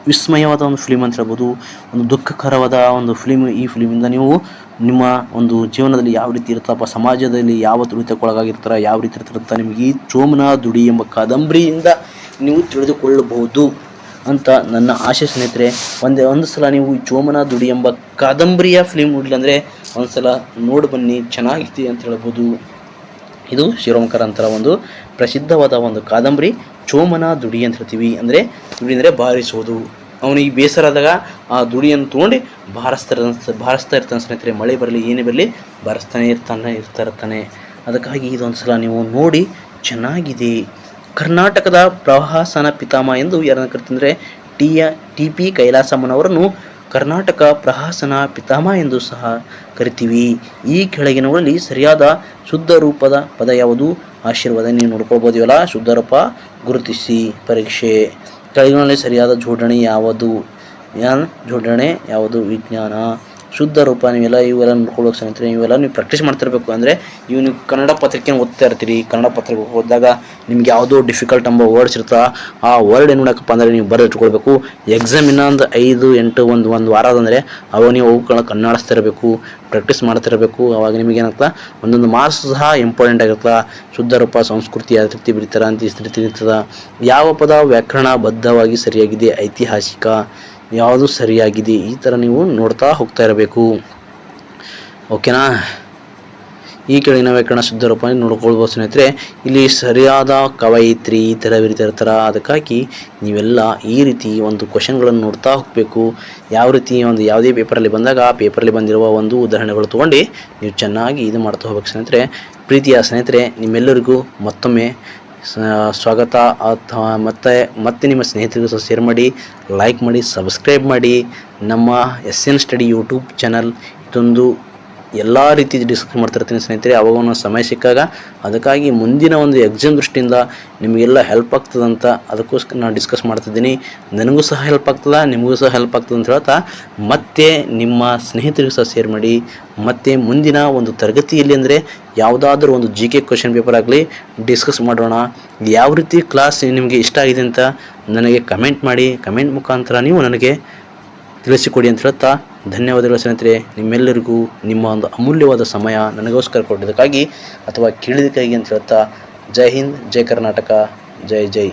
ವಿಸ್ಮಯವಾದ ಒಂದು ಫಿಲಿಮ್ ಅಂತ ಹೇಳ್ಬೋದು. ಒಂದು ದುಃಖಕರವಾದ ಒಂದು ಫಿಲಿಮ್. ಈ ಫಿಲಿಮಿಂದ ನೀವು ನಿಮ್ಮ ಒಂದು ಜೀವನದಲ್ಲಿ ಯಾವ ರೀತಿ ಇರ್ತಪ್ಪ, ಸಮಾಜದಲ್ಲಿ ಯಾವ ತುಳಿತಕ್ಕೊಳಗಾಗಿರ್ತಾರ, ಯಾವ ರೀತಿ ಇರ್ತಿರ್ತ ನಿಮಗೆ ಈ ಚೋಮನ ದುಡಿ ಎಂಬ ಕಾದಂಬರಿಯಿಂದ ನೀವು ತಿಳಿದುಕೊಳ್ಳಬಹುದು ಅಂತ ನನ್ನ ಆಶೆ ಸ್ನೇಹಿತರೆ. ಒಂದು ಸಲ ನೀವು ಈ ಚೋಮನ ದುಡಿ ಎಂಬ ಕಾದಂಬರಿಯ ಫಿಲಿಮ್ ನೋಡಿಲ್ಲ ಅಂದರೆ ಒಂದು ಸಲ ನೋಡಿ ಬನ್ನಿ, ಚೆನ್ನಾಗಿದೆ ಅಂತ ಹೇಳ್ಬೋದು. ಇದು ಶಿವರಾಮ್ ಕಾರಂತರ ಒಂದು ಪ್ರಸಿದ್ಧವಾದ ಒಂದು ಕಾದಂಬರಿ ಚೋಮನ ದುಡಿ ಅಂತ ಹೇಳ್ತೀವಿ. ಅಂದರೆ ದುಡಿ ಅಂದರೆ ಬಾರಿಸುವುದು. ಅವನಿಗೆ ಬೇಸರಾದಾಗ ಆ ದುಡಿಯನ್ನು ತೊಗೊಂಡು ಬಾರಿಸ್ತಾ ಇರ್ತಾನೆ ಸ್ನೇಹಿತರೆ. ಮಳೆ ಬರಲಿ ಏನೇ ಬರಲಿ ಬಾರಿಸ್ತಾನೆ ಇರ್ತಾನೆ. ಅದಕ್ಕಾಗಿ ಇದೊಂದು ಸಲ ನೀವು ನೋಡಿ, ಚೆನ್ನಾಗಿದೆ. ಕರ್ನಾಟಕದ ಪ್ರವಾಸನ ಪಿತಾಮಹ ಎಂದು ಯಾರನ್ನು ಕರಿತಂದರೆ TP ಕೈಲಾಸಮ್ಮನವರನ್ನು ಕರ್ನಾಟಕ ಪ್ರವಾಸನ ಪಿತಾಮಹ ಎಂದು ಸಹ ಕರಿತೀವಿ. ಈ ಕೆಳಗಿನವುಗಳಲ್ಲಿ ಸರಿಯಾದ ಶುದ್ಧ ರೂಪದ ಪದ ಯಾವುದು? ಆಶೀರ್ವಾದ. ನೀವು ನೋಡ್ಕೊಳ್ಬೋದಿವಲ್ಲ, ಶುದ್ಧ ರೂಪ ಗುರುತಿಸಿ ಪರೀಕ್ಷೆ. ಕೆಳಗಿನಲ್ಲಿ ಸರಿಯಾದ ಜೋಡಣೆ ಯಾವುದು? ವಿಜ್ಞಾನ. ಶುದ್ಧ ರೂಪ. ಇವೆಲ್ಲ ನೋಡ್ಕೊಳ್ಬೇಕು ಸ್ನೇಹಿತರೆ. ಇವೆಲ್ಲ ನೀವು ಪ್ರಾಕ್ಟೀಸ್ ಮಾಡ್ತಿರ್ಬೇಕು. ಅಂದರೆ ನೀವು ಕನ್ನಡ ಪತ್ರಿಕೆಯನ್ನು ಓದ್ತಾ ಇರ್ತೀರಿ. ಕನ್ನಡ ಪತ್ರಿಕೆ ಓದಿದಾಗ ನಿಮ್ಗೆ ಯಾವುದೋ ಡಿಫಿಕಲ್ಟ್ ಎಂಬ ವರ್ಡ್ಸ್ ಇರ್ತಾವೆ. ಆ ವರ್ಡ್ ಏನು ಮಾಡಬೇಕಪ್ಪ ಅಂದರೆ ನೀವು ಬರೆದಿಟ್ಕೊಳ್ಬೇಕು. ಎಕ್ಸಾಮ್ ಇನ್ನೊಂದು 5-8 ಒಂದು ವಾರ ಅಂದರೆ ಅವಾಗ ನೀವು ಅವುಗಳನ್ನ ಕನ್ನಡಿಸ್ತಿರಬೇಕು, ಪ್ರಾಕ್ಟೀಸ್ ಮಾಡ್ತಿರಬೇಕು. ಅವಾಗ ನಿಮಗೆ ಏನಾಗ್ತದೆ, ಒಂದೊಂದು ಮಾರ್ಕ್ಸ್ ಸಹ ಇಂಪಾರ್ಟೆಂಟ್ ಆಗಿರ್ತದೆ. ಶುದ್ಧ ರೂಪ, ಸಂಸ್ಕೃತಿ ಯಾವ ರೀತಿ ಬರೀತಾರೆ ಅಂತ ಈ ರೀತಿ ಇರ್ತದೆ. ಯಾವ ಪದ ವ್ಯಾಕರಣಬದ್ಧವಾಗಿ ಸರಿಯಾಗಿದೆ? ಐತಿಹಾಸಿಕ. ಯಾವುದು ಸರಿಯಾಗಿದೆ? ಈ ಥರ ನೀವು ನೋಡ್ತಾ ಹೋಗ್ತಾ ಇರಬೇಕು. ಓಕೆನಾ? ಈ ಕೆಳಗಿನ ವ್ಯಾಕರಣ ಶುದ್ಧ ರೂಪ ನೋಡ್ಕೊಳ್ಬೋದು ಸ್ನೇಹಿತರೆ. ಇಲ್ಲಿ ಸರಿಯಾದ ಕವಯಿತ್ರಿ ಈ ಥರ ಬರೀತಿರ್ತಾರೆ. ಅದಕ್ಕಾಗಿ ನೀವೆಲ್ಲ ಈ ರೀತಿ ಒಂದು ಕ್ವಶನ್ಗಳನ್ನು ನೋಡ್ತಾ ಹೋಗಬೇಕು. ಯಾವ ರೀತಿ ಒಂದು ಯಾವುದೇ ಪೇಪರಲ್ಲಿ ಬಂದಾಗ ಆ ಪೇಪರಲ್ಲಿ ಬಂದಿರುವ ಒಂದು ಉದಾಹರಣೆಗಳು ತೊಗೊಂಡು ನೀವು ಚೆನ್ನಾಗಿ ಇದು ಮಾಡ್ತಾ ಹೋಗ್ಬೇಕು ಸ್ನೇಹಿತರೆ. ಪ್ರೀತಿಯ ಸ್ನೇಹಿತರೆ, ನಿಮ್ಮೆಲ್ಲರಿಗೂ ಮತ್ತೊಮ್ಮೆ ಸ್ವಾಗತ. ಅಥವಾ ಮತ್ತೆ ನಿಮ್ಮ ಸ್ನೇಹಿತರಿಗೂ ಸಹ ಶೇರ್ ಮಾಡಿ, ಲೈಕ್ ಮಾಡಿ, ಸಬ್ಸ್ಕ್ರೈಬ್ ಮಾಡಿ. ನಮ್ಮ SN ಸ್ಟಡಿ ಯೂಟ್ಯೂಬ್ ಚಾನಲ್ ಇದೊಂದು ಎಲ್ಲ ರೀತಿ ಡಿಸ್ಕಸ್ ಮಾಡ್ತಿರ್ತೀನಿ ಸ್ನೇಹಿತರೆ, ಅವಾಗ ಸಮಯ ಸಿಕ್ಕಾಗ. ಅದಕ್ಕಾಗಿ ಮುಂದಿನ ಒಂದು ಎಕ್ಸಾಮ್ ದೃಷ್ಟಿಯಿಂದ ನಿಮಗೆಲ್ಲ ಹೆಲ್ಪ್ ಆಗ್ತದಂತ ಅದಕ್ಕೋಸ್ಕರ ನಾನು ಡಿಸ್ಕಸ್ ಮಾಡ್ತಿದ್ದೀನಿ. ನನಗೂ ಸಹ ಹೆಲ್ಪ್ ಆಗ್ತದೆ, ನಿಮಗೂ ಸಹ ಹೆಲ್ಪ್ ಆಗ್ತದೆ ಅಂತ ಹೇಳ್ತಾ ಮತ್ತೆ ನಿಮ್ಮ ಸ್ನೇಹಿತರಿಗೂ ಸಹ ಶೇರ್ ಮಾಡಿ. ಮತ್ತು ಮುಂದಿನ ಒಂದು ತರಗತಿಯಲ್ಲಿ ಅಂದರೆ ಯಾವುದಾದ್ರೂ ಒಂದು GK ಕ್ವೆಶ್ಚನ್ ಪೇಪರ್ ಆಗಲಿ ಡಿಸ್ಕಸ್ ಮಾಡೋಣ. ಯಾವ ರೀತಿ ಕ್ಲಾಸ್ ನಿಮಗೆ ಇಷ್ಟ ಆಗಿದೆ ಅಂತ ನನಗೆ ಕಮೆಂಟ್ ಮಾಡಿ. ಕಮೆಂಟ್ ಮುಖಾಂತರ ನೀವು ನನಗೆ ತಿಳಿಸಿಕೊಡಿ ಅಂತ ಹೇಳ್ತಾ ಧನ್ಯವಾದಗಳು ಸ್ನೇಹಿತರೆ. ನಿಮ್ಮೆಲ್ಲರಿಗೂ ನಿಮ್ಮ ಒಂದು ಅಮೂಲ್ಯವಾದ ಸಮಯ ನನಗೋಸ್ಕರ ಕೊಟ್ಟಿದ್ದಕ್ಕಾಗಿ ಅಥವಾ ಕೇಳಿದ್ದಕ್ಕಾಗಿ ಅಂತ ಹೇಳ್ತಾ ಜೈ ಹಿಂದ್, ಜೈ ಕರ್ನಾಟಕ, ಜೈ ಜೈ.